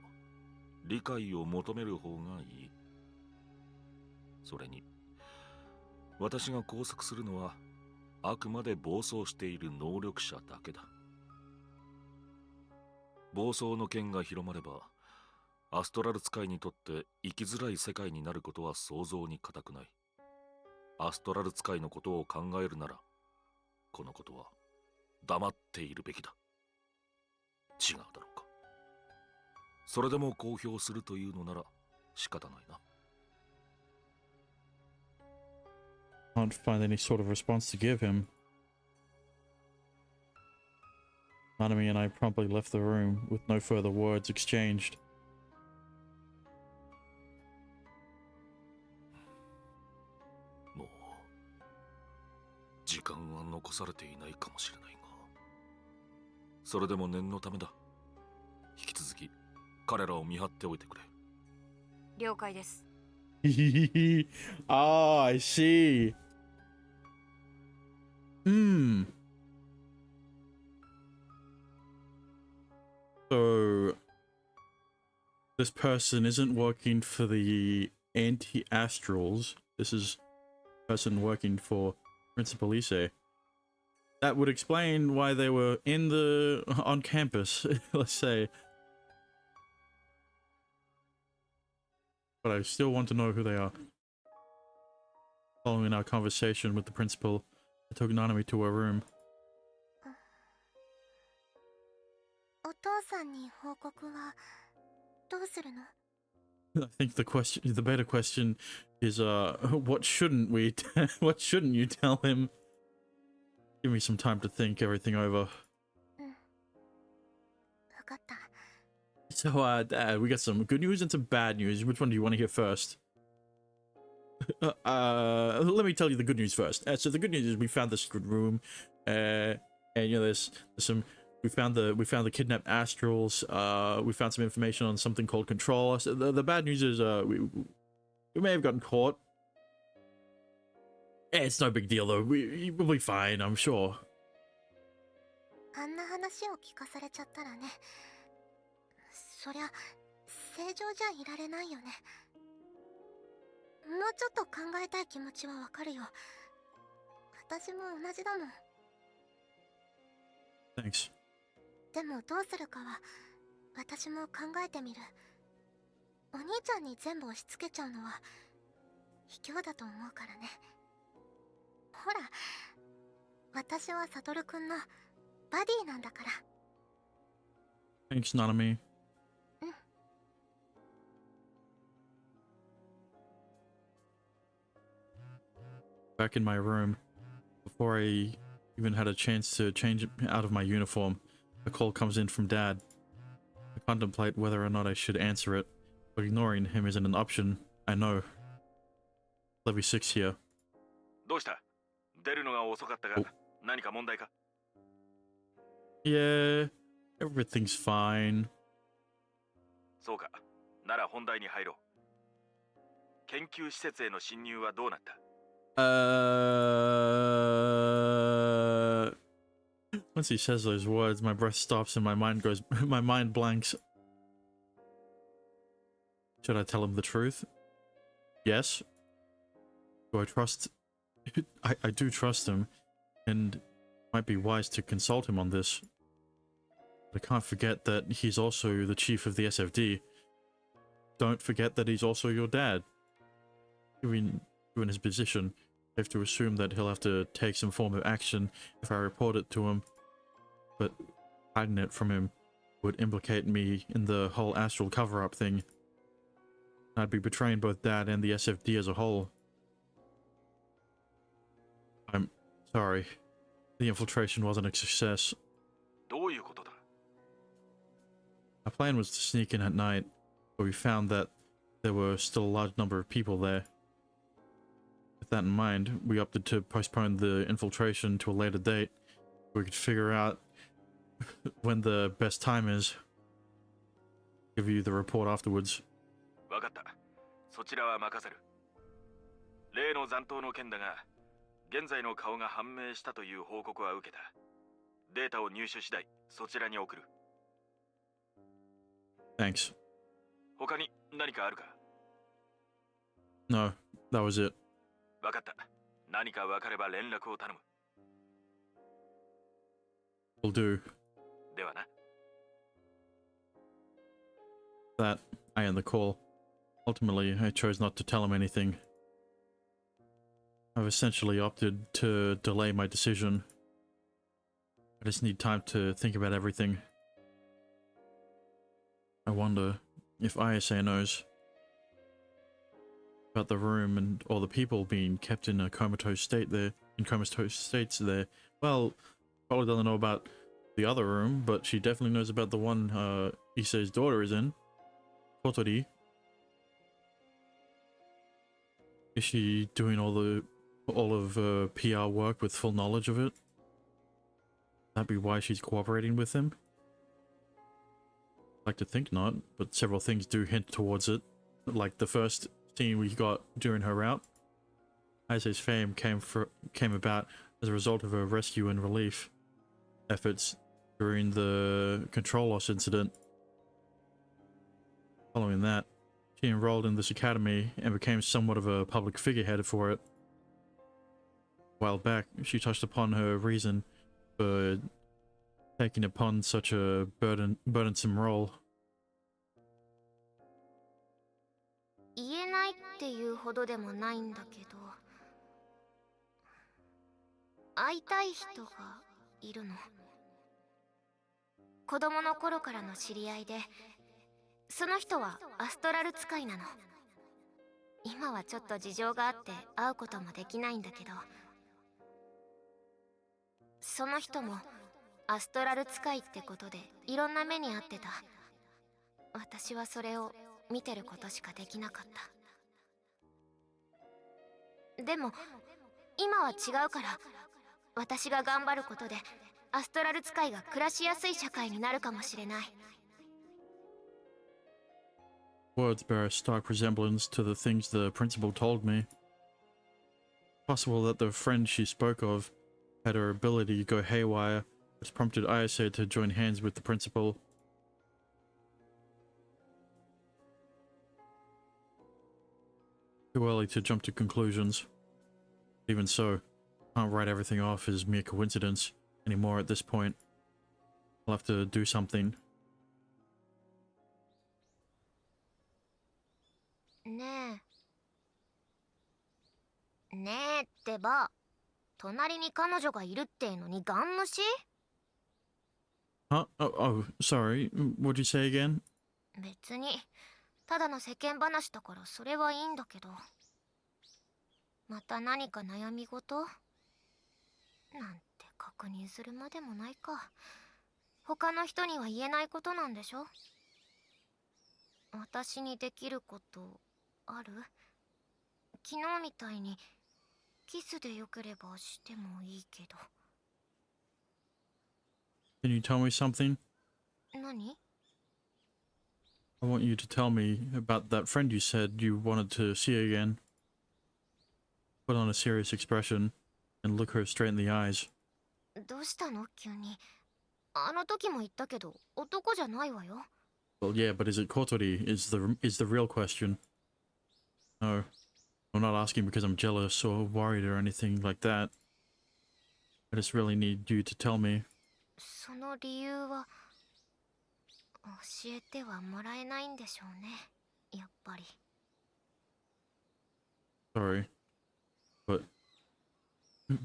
理解を求める方がいい。それに私が拘束するのはあくまで暴走している能力者だけだ。暴走の件が広まればアストラル使いにとって生きづらい世界になることは想像に難くない。アストラル使いのことを考えるならこのことは黙っているべきだ。違うだろうか。それでも公表するというのなら仕方ないな。Can't find any sort of response to give him. Nanami and I promptly left the room with no further words exchanged. もう時間は残されていないかもしれないが、それでも念のためだ。引き続き彼らを見張っておいてくれ。了解です。Ah, I see. So this person isn't working for the anti-astrals. This is a person working for Principal Ise. That would explain why they were on campus, let's say. But I still want to know who they are. Following our conversation with the principal, I took Nanami to her room. お父さんに報告はどうするの？ I think the better question is, what shouldn't we, what shouldn't you tell him? Give me some time to think everything over. わかった。 So, Dad, we got some good news and some bad news. Which one do you want to hear first? Let me tell you the good news first. So the good news is we found this good room, and you know, there's some. We found the kidnapped astrals. We found some information on something called Control. So the bad news is we may have gotten caught. It's no big deal though. We'll be fine, I'm sure. あんな話を聞かされちゃったらね。そりゃ正常じゃいられないよね。もうちょっと考えたい気持ちはわかるよ。私も同じだもん。 Thanks. でもどうするかは私も考えてみる。お兄ちゃんに全部押し付けちゃうのは卑怯だと思うからね。ほら、私はサトルくんのバディなんだから。 Thanks, Nanami. Back in my room, before I even had a chance to change out of my uniform, a call comes in from Dad. I contemplate whether or not I should answer it, but ignoring him isn't an option. I know. Levy 6 here. どうした？出るのが遅かったが、何か問題か？ Yeah, everything's fine. そうか。なら本題に入ろう。研究施設への侵入はどうなった？ Once he says those words, my breath stops and my mind blanks. Should I tell him the truth? Yes. Do I trust? I do trust him, and it might be wise to consult him on this. But I can't forget that he's also the chief of the SFD. Don't forget that he's also your dad. Given his position, Safe to assume that he'll have to take some form of action if I report it to him. But hiding it from him would implicate me in the whole astral cover-up thing. I'd be betraying both Dad and the SFD as a whole. I'm sorry. The infiltration wasn't a success. どういうことだ? Our plan was to sneak in at night, but we found that there were still a large number of people there. With that in mind, we opted to postpone the infiltration to a later date. We could figure out when the best time is. Give you the report afterwards. わかった。そちらは任せる。例の残党の件だが、現在の顔が判明したという報告は受けた。データを入手次第、そちらに送る。Thanks. 他に何かあるか? No, that was it. わかった。何か分かれば連絡を頼む。Will do. ではな。That, I end the call. Ultimately, I chose not to tell him anything. I've essentially opted to delay my decision. I just need time to think about everything. I wonder if ISA knows about the room and all the people being kept in a comatose state there, in comatose states there. Well, probably doesn't know about the other room, but she definitely knows about the one Issei's daughter is in. Kotori. Is she doing all of PR work with full knowledge of it? That'd be why she's cooperating with him? I'd like to think not, but several things do hint towards it. Like the first scene we got during her route. Isa's fame came about as a result of her rescue and relief efforts during the control loss incident. Following that, she enrolled in this academy and became somewhat of a public figurehead for it. A while back, she touched upon her reason for taking upon such a burdensome role. 言えないっていうほどでもないんだけど、会いたい人がいるの。子供の頃からの知り合いで、その人はアストラル使いなの。今はちょっと事情があって会うこともできないんだけど、その人もアストラル使いってことでいろんな目に遭ってた。私はそれを見てることしかできなかった。でも今は違うから、私が頑張ることでアストラル使いが暮らしやすい社会になるかもしれない。Words bear a stark resemblance to the things the principal told me. Possible that the friend she spoke of had her ability to go haywire, which prompted Ayase to join hands with the principal. Too early to jump to conclusions. Even so, I can't write everything off as mere coincidence anymore at this point. I'll have to do something. ねえ。ねえってば、隣に彼女がいるってのにガン無視？ Huh? Oh, sorry. What'd you say again? 別に、ただの世間話だからそれはいいんだけど。また何か悩み事？なんて確認するまでもないか。他の人には言えないことなんでしょ？私にできることある？昨日みたいにキスでよければしてもいいけど。Can you tell me something? 何？ I want you to tell me about that friend you said you wanted to see again. Put on a serious expression and look her straight in the eyes. どうしたの急に。あの時も言ったけど、男じゃないわよ。Well, yeah, but is it Kotori? Is the real question. No, I'm not asking because I'm jealous or worried or anything like that. I just really need you to tell me. その理由は教えてはもらえないんでしょうね。やっぱり。Sorry, but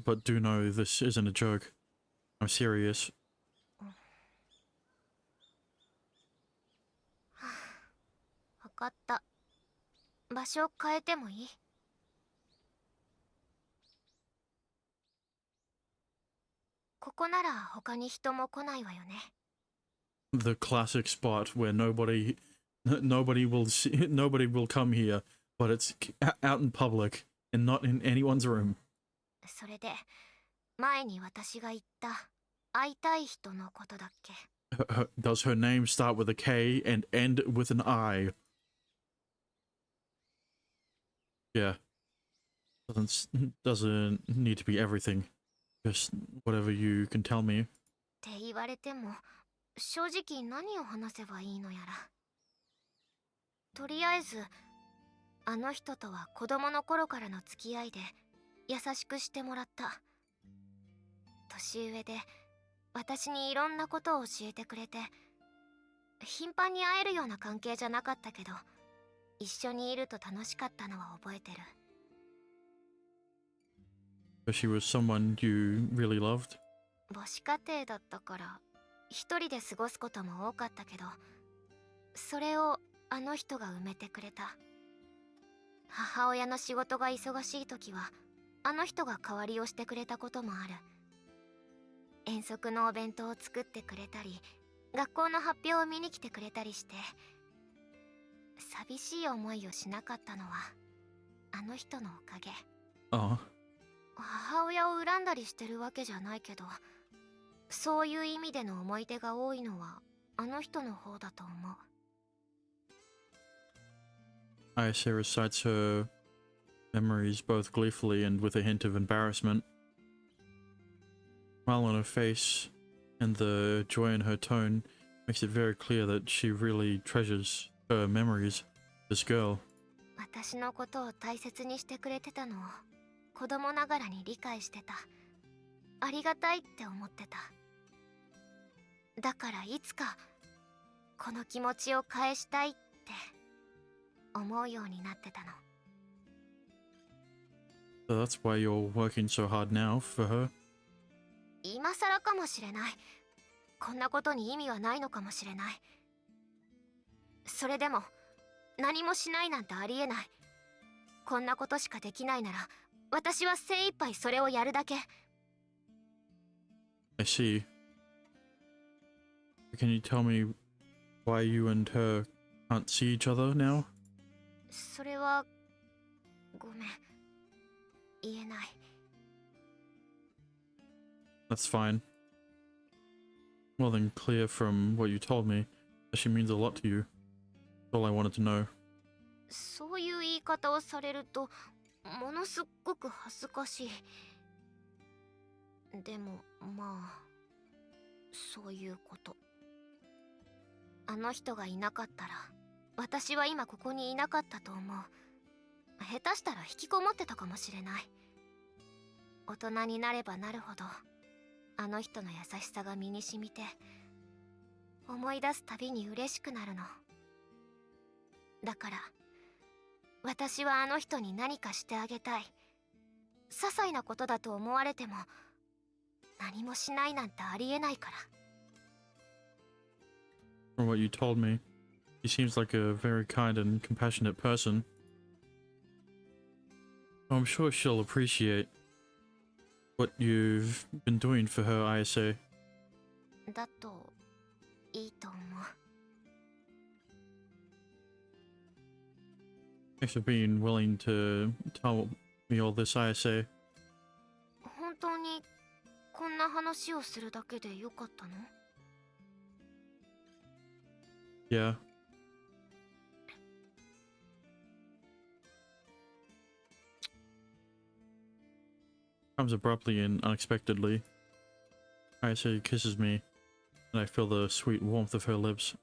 but do know this isn't a joke. I'm serious. わかった。場所変えてもいい？ここなら他に人も来ないわよね。The classic spot where nobody will come here, but it's out in public and not in anyone's room. それで、前に私が言った会いたい人のことだっけ？ Does her name start with a K and end with an I? Yeah. Doesn't need to be everything. Just whatever you can tell me. って言われても、正直何を話せばいいのやら。とりあえず、あの人とは子供の頃からの付き合いで優しくしてもらった。年上で私にいろんなことを教えてくれて、頻繁に会えるような関係じゃなかったけど、一緒にいると楽しかったのは覚えてる。She was someone you really loved? 母子家庭だったから一人で過ごすことも多かったけど、それをあの人が埋めてくれた。母親の仕事が忙しい時はあの人が代わりをしてくれたこともある。遠足のお弁当を作ってくれたり、学校の発表を見に来てくれたりして、寂しい思いをしなかったのはあの人のおかげ。Oh. 母親を恨んだりしてるわけじゃないけど、そういう意味での思い出が多いのはあの人の方だと思う。Ayase recites her memories both gleefully and with a hint of embarrassment. Smile on her face and the joy in her tone makes it very clear that she really treasures her memories, this girl. 私のことを大切にしてくれてたのを子供ながらに理解してた。ありがたいって思ってた。だからいつかこの気持ちを返したいって思うようになってたの。So that's why you're working so hard now for her? 今更かもしれない。こんなことに意味はないのかもしれない。それでも何もしないなんてありえない。こんなことしかできないなら私は精一杯それをやるだけ。I see. Can you tell me why you and her can't see each other now? それはごめん、言えない。That's fine. More than clear from what you told me that she means a lot to you. That's all I wanted to know. そういう言い方をされるとものすっごく恥ずかしい。でもまあそういうこと。あの人がいなかったら私は今ここにいなかったと思う。下手したら引きこもってたかもしれない。大人になればなるほどあの人の優しさが身に染みて、思い出すたびに嬉しくなるの。だから私はあの人に何かしてあげたい。些細なことだと思われても何もしないなんてありえないから。From what you told me, he seems like a very kind and compassionate person. I'm sure she'll appreciate what you've been doing for her, Ayase. だといいと思う。Thanks for being willing to tell me all this, Ayase. 本当にこんな話をするだけでよかったの？ Yeah. Comes abruptly and unexpectedly. Ayase kisses me, and I feel the sweet warmth of her lips.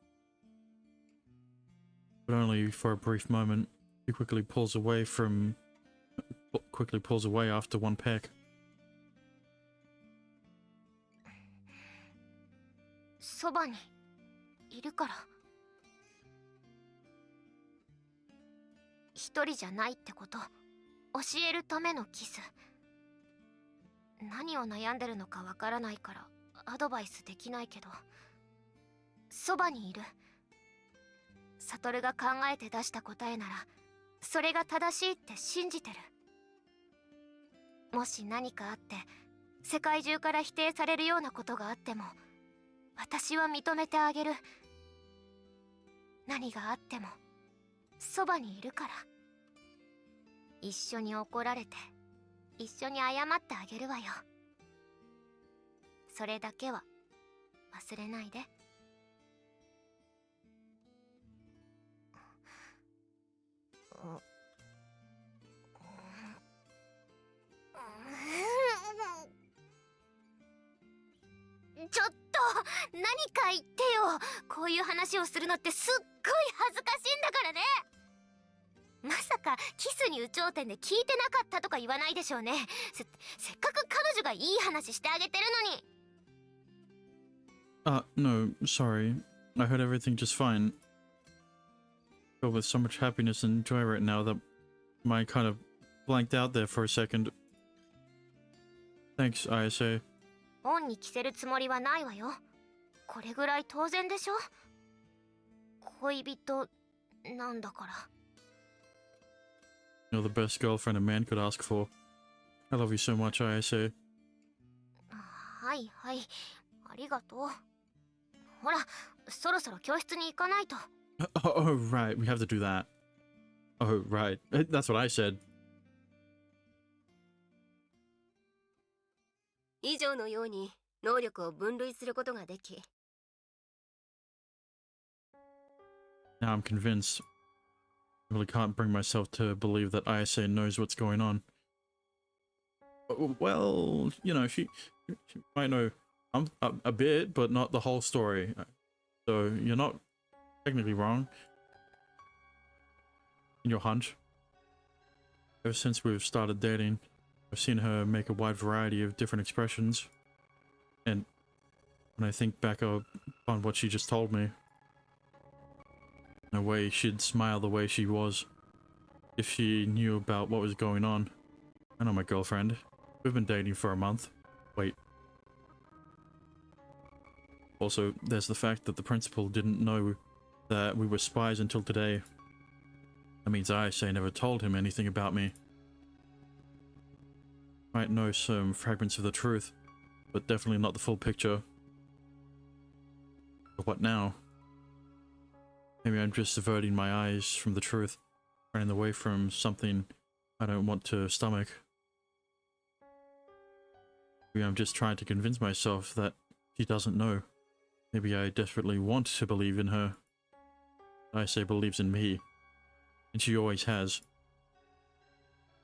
But only for a brief moment. He quickly pulls away after one peck. そばにいるから。一人じゃないってこと教えるためのキス。何を悩んでるのかわからないからアドバイスできないけど、そばにいる。悟が考えて出した答えならそれが正しいって信じてる。もし何かあって世界中から否定されるようなことがあっても私は認めてあげる。何があってもそばにいるから。一緒に怒られて一緒に謝ってあげるわよ。それだけは忘れないで。ちょっと何か言ってよ。こういう話をするのってすっごい恥ずかしいんだからね。まさかキスに有頂天で聞いてなかったとか言わないでしょうね。せっかく彼女がいい話してあげてるのに。No, sorry. I heard everything just fine. Filled with so much happiness and joy right now that my kind of blanked out there for a second. Thanks, ISA. 恩に着せるつもりはないわよ。これぐらい当然でしょ。恋人なんだから。You're the best girlfriend a man could ask for. I love you so much, ISA. はいはい、ありがとう。ほら、そろそろ教室に行かないと。Oh, right, we have to do that. Oh, right, that's what I said. 以上のように能力を分類することができ、 Now I'm convinced. I really can't bring myself to believe that ISA knows what's going on. Well, you know, she might know a bit, but not the whole story. So you're not technically wrong in your hunch. Ever since we've started dating, I've seen her make a wide variety of different expressions. And when I think back on what she just told me, no way she'd smile the way she was if she knew about what was going on. I know my girlfriend. We've been dating for a month. Wait. Also, there's the fact that the principal didn't know that we were spies until today. That means ISA never told him anything about me. Might know some fragments of the truth, but definitely not the full picture. But what now? Maybe I'm just averting my eyes from the truth, running away from something I don't want to stomach. Maybe I'm just trying to convince myself that she doesn't know. Maybe I desperately want to believe in her. ISA believes in me, and she always has.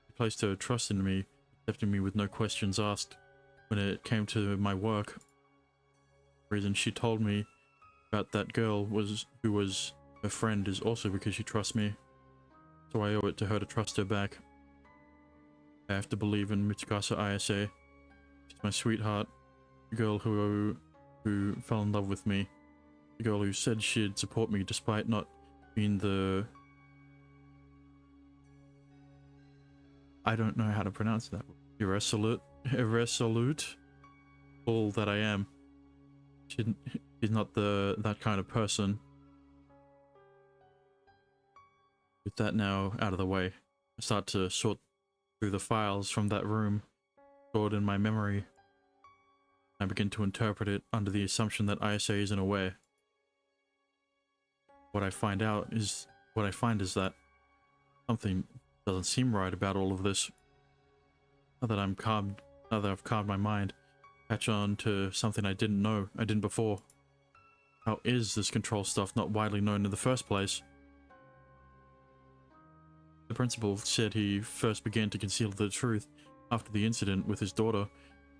She placed her trust in me, accepting me with no questions asked when it came to my work. The reason she told me about that girl who was her friend is also because she trusts me. So I owe it to her to trust her back. I have to believe in Mitsukasa ISA. She's my sweetheart, the girl who fell in love with me, the girl who said she'd support me despite not being the... I don't know how to pronounce that. Irresolute fool that I am. She's not that kind of person. With that now out of the way, I start to sort through the files from that room stored in my memory. I begin to interpret it under the assumption that ISA isn't aware. What I find is that something doesn't seem right about all of this. Now that I've calmed my mind, catch on to something I didn't before. How is this control stuff not widely known in the first place? The principal said he first began to conceal the truth after the incident with his daughter,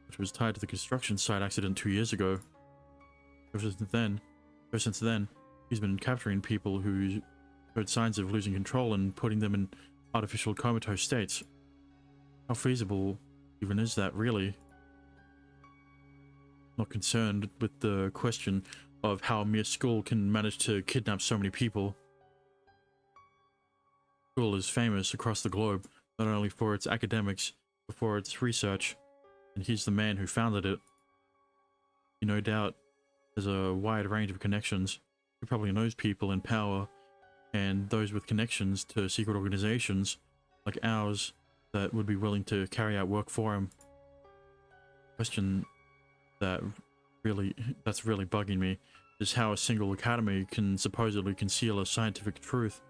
which was tied to the construction site accident 2 years ago. Ever since then, he's been capturing people who showed signs of losing control and putting them in artificial comatose states. How feasible even is that, really? Not concerned with the question of how a mere school can manage to kidnap so many people. School is famous across the globe, not only for its academics, but for its research. and he's the man who founded it. He no doubt has a wide range of connections. He probably knows people in power and those with connections to secret organizations like ours that would be willing to carry out work for him. Question that's really bugging me is how a single academy can supposedly conceal a scientific truth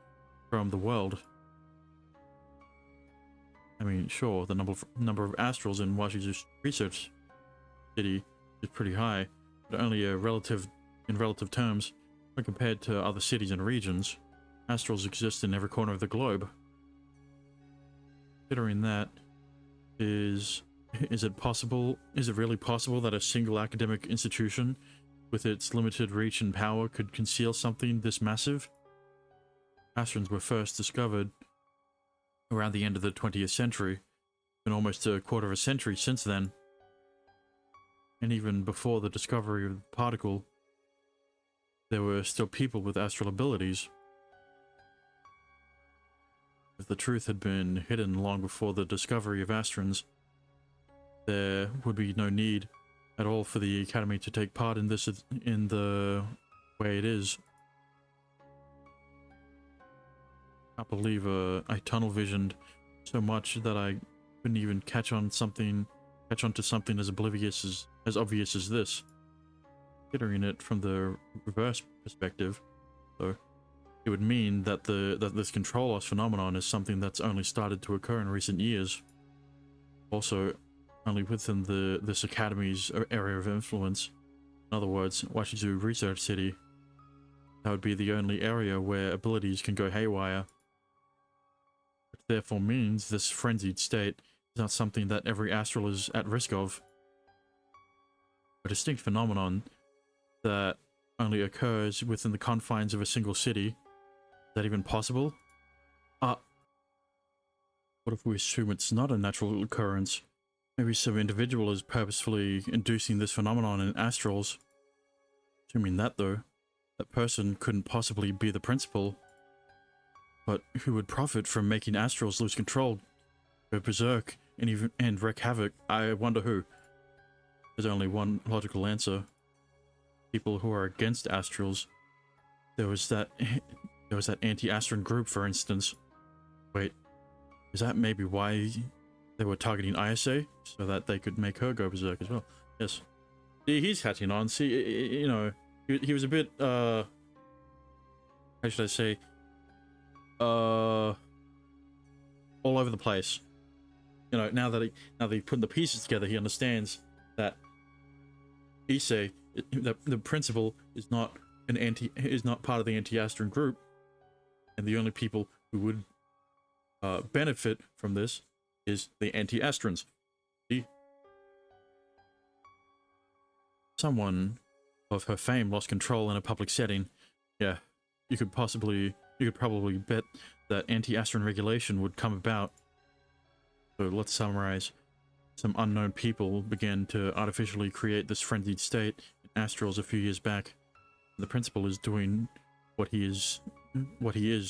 from the world. I mean, sure, the number of astrals in Washizu's research city is pretty high, but only in relative terms when compared to other cities and regions. Astrals exist in every corner of the globe. Considering that, is it really possible that a single academic institution with its limited reach and power could conceal something this massive? Astrons were first discovered around the end of the 20th century, and almost a quarter of a century since then. And even before the discovery of the particle, there were still people with astral abilities. If the truth had been hidden long before the discovery of Astrons, there would be no need at all for the Academy to take part in this in the way it is. I believe I tunnel visioned so much that I couldn't even catch onto something as obvious as this. Considering it from the reverse perspective, though, it would mean that this control loss phenomenon is something that's only started to occur in recent years. Also, only within this academy's area of influence. In other words, Washizu Research City. That would be the only area where abilities can go haywire. Which therefore means this frenzied state is not something that every astral is at risk of. A distinct phenomenon that only occurs within the confines of a single city. Is that even possible? What if we assume it's not a natural occurrence? Maybe some individual is purposefully inducing this phenomenon in astrals. Assuming that, though, that person couldn't possibly be the principal. But who would profit from making astrals lose control, go berserk, and wreak havoc? I wonder who. There's only one logical answer. People who are against astrals. There was that anti-Astron group, for instance. Wait, is that maybe why they were targeting ISA? So that they could make her go berserk as well? Yes. See, he's catching on. See, you know, he was a bit, how should I say, all over the place. You know, now that he putting the pieces together, he understands that Issei, the principal, is not part of the anti-Astron group, and the only people who would benefit from this is the anti-Astrons. See? Someone of her fame lost control in a public setting. Yeah, you could probably bet that anti-Astron regulation would come about. So let's summarize. Some unknown people began to artificially create this frenzied state in astrals a few years back. The principal is doing what he is,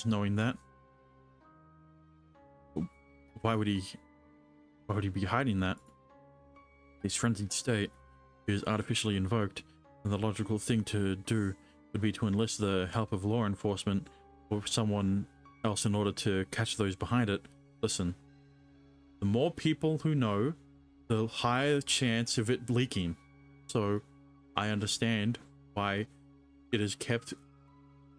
knowing that. Why would he be hiding that? This frenzied state is artificially invoked, and the logical thing to do would be to enlist the help of law enforcement or someone else in order to catch those behind it. Listen, the more people who know, the higher chance of it leaking. So I understand why it is kept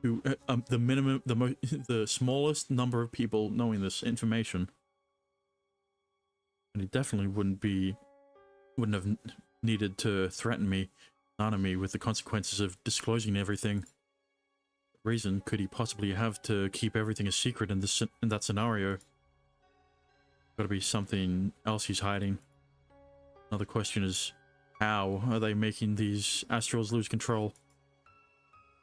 to the minimum, the smallest number of people knowing this information. And it definitely wouldn't have needed to threaten me, honor me with the consequences of disclosing everything. What reason could he possibly have to keep everything a secret in that scenario? Gotta be something else he's hiding. Another question is, how are they making these astrals lose control?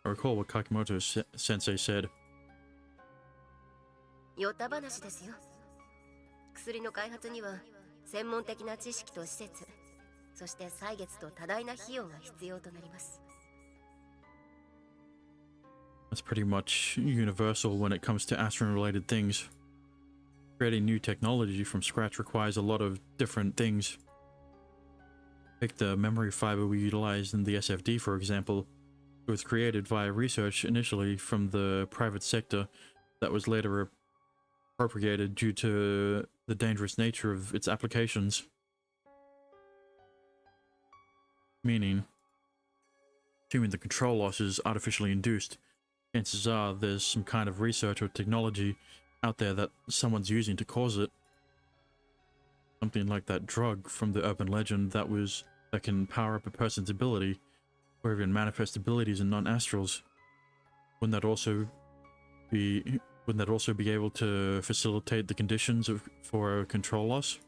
I recall what Kakimoto sensei said. ヨタ話ですよ。薬の開発には専門的な知識と施設、そして歳月と多大な費用が必要となります。That's pretty much universal when it comes to Astron-related things. Creating new technology from scratch requires a lot of different things. Take the memory fiber we utilized in the SFD, for example. It was created via research initially from the private sector that was later appropriated due to the dangerous nature of its applications. Meaning, assuming the control loss is artificially induced, chances are there's some kind of research or technology out there that someone's using to cause it. Something like that drug from the urban legend that can power up a person's ability, or even manifest abilities in non-astrals. Wouldn't that also be able to facilitate the conditions for a control loss?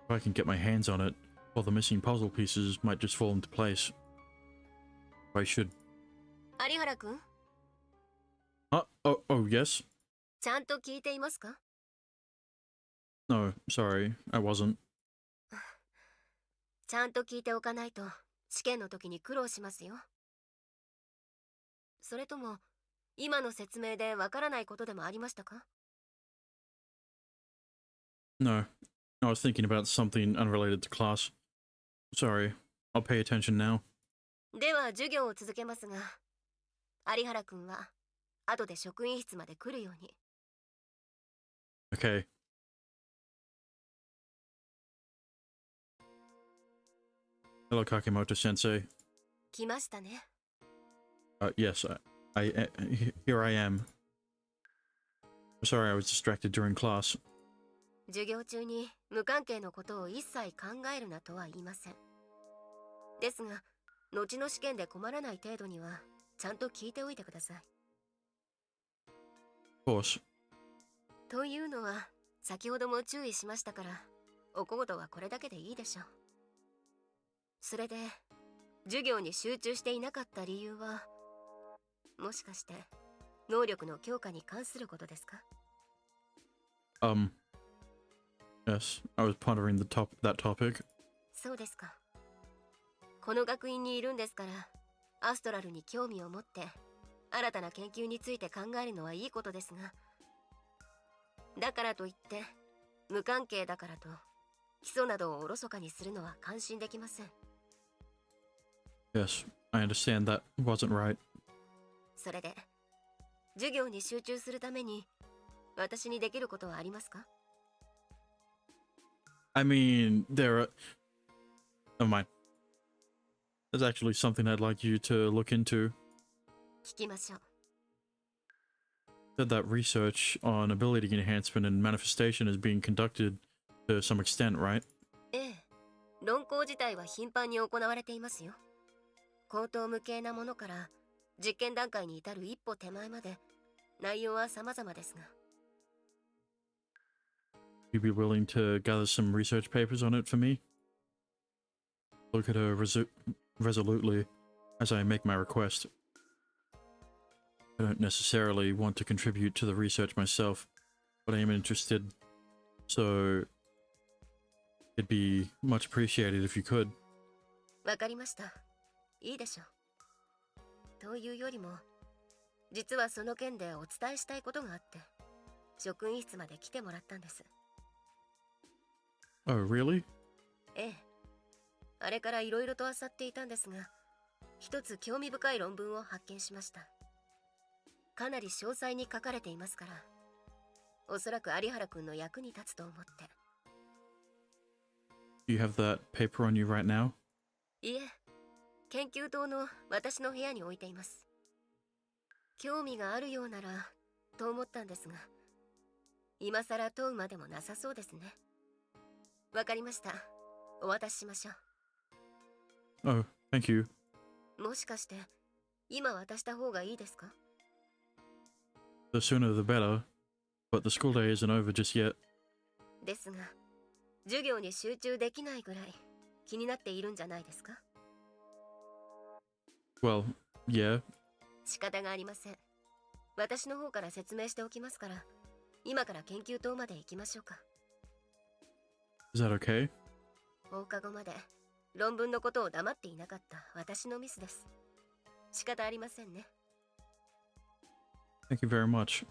If I can get my hands on it, all the missing puzzle pieces might just fall into place. I should. 有原くん、 Oh, yes? ちゃんと聞いていますか？ No, sorry, I wasn't. ちゃんと聞いておかないと試験の時に苦労しますよ。それとも今の説明でわからないことでもありましたか？ No, I was thinking about something unrelated to class. Sorry, I'll pay attention now. では授業を続けますが、有原くんは後で職員室まで来るように。 Okay. Hello, Kakimoto Sensei. 来ましたね。 Yes, here I am. Sorry, I was distracted during class. 授業中に無関係のことを一切考えるなとは言いません。ですが、後の試験で困らない程度にはちゃんと聞いておいてください。 Of course. というのは先ほども注意しましたから、お小言はこれだけでいいでしょう。それで授業に集中していなかった理由は、もしかして能力の強化に関することですか？ Yes, I was pondering that topic. そうですか。この学院にいるんですから、アストラルに興味を持って新たな研究について考えるのはいいことですが、だからといって無関係だからと基礎などをおろそかにするのは感心できません。 Yes, I understand that wasn't right. それで授業に集中するために私にできることはありますか？ I mean, never mind. There's actually something I'd like you to look into. 聞きましょう。 Said that research on ability enhancement and manifestation is being conducted to some extent, right? ええ、論考自体は頻繁に行われていますよ。口頭無形なものから実験段階に至る一歩手前まで内容は様々ですが。 You'd be willing to gather some research papers on it for me? Look at her resolutely as I make my request. I don't necessarily want to contribute to the research myself, but I am interested, so it'd be much appreciated if you could. わかりました。いいでしょう。というよりも、実はその件でお伝えしたいことがあって、職員室まで来てもらったんです。 Oh, really? ええ。あれからいろいろと漁っていたんですが、一つ興味深い論文を発見しました。かなり詳細に書かれていますから、おそらく有原くんの役に立つと思って。 Do you have that paper on you right now? いえ、研究棟の私の部屋に置いています。興味があるようならと思ったんですが、今さら問うまでもなさそうですね。わかりました。お渡ししましょう。 Oh, thank you. もしかして今渡した方がいいですか？ The sooner the better, but the school day isn't over just yet. ですが、授業に集中できないぐらい気になっているんじゃないですか？ Well, yeah. 仕方がありません。私の方から説明しておきますから、今から研究棟まで行きましょうか。 Is that okay? 放課後まで論文のことを黙っていなかった私のミスです。仕方ありませんね。 Thank you very much.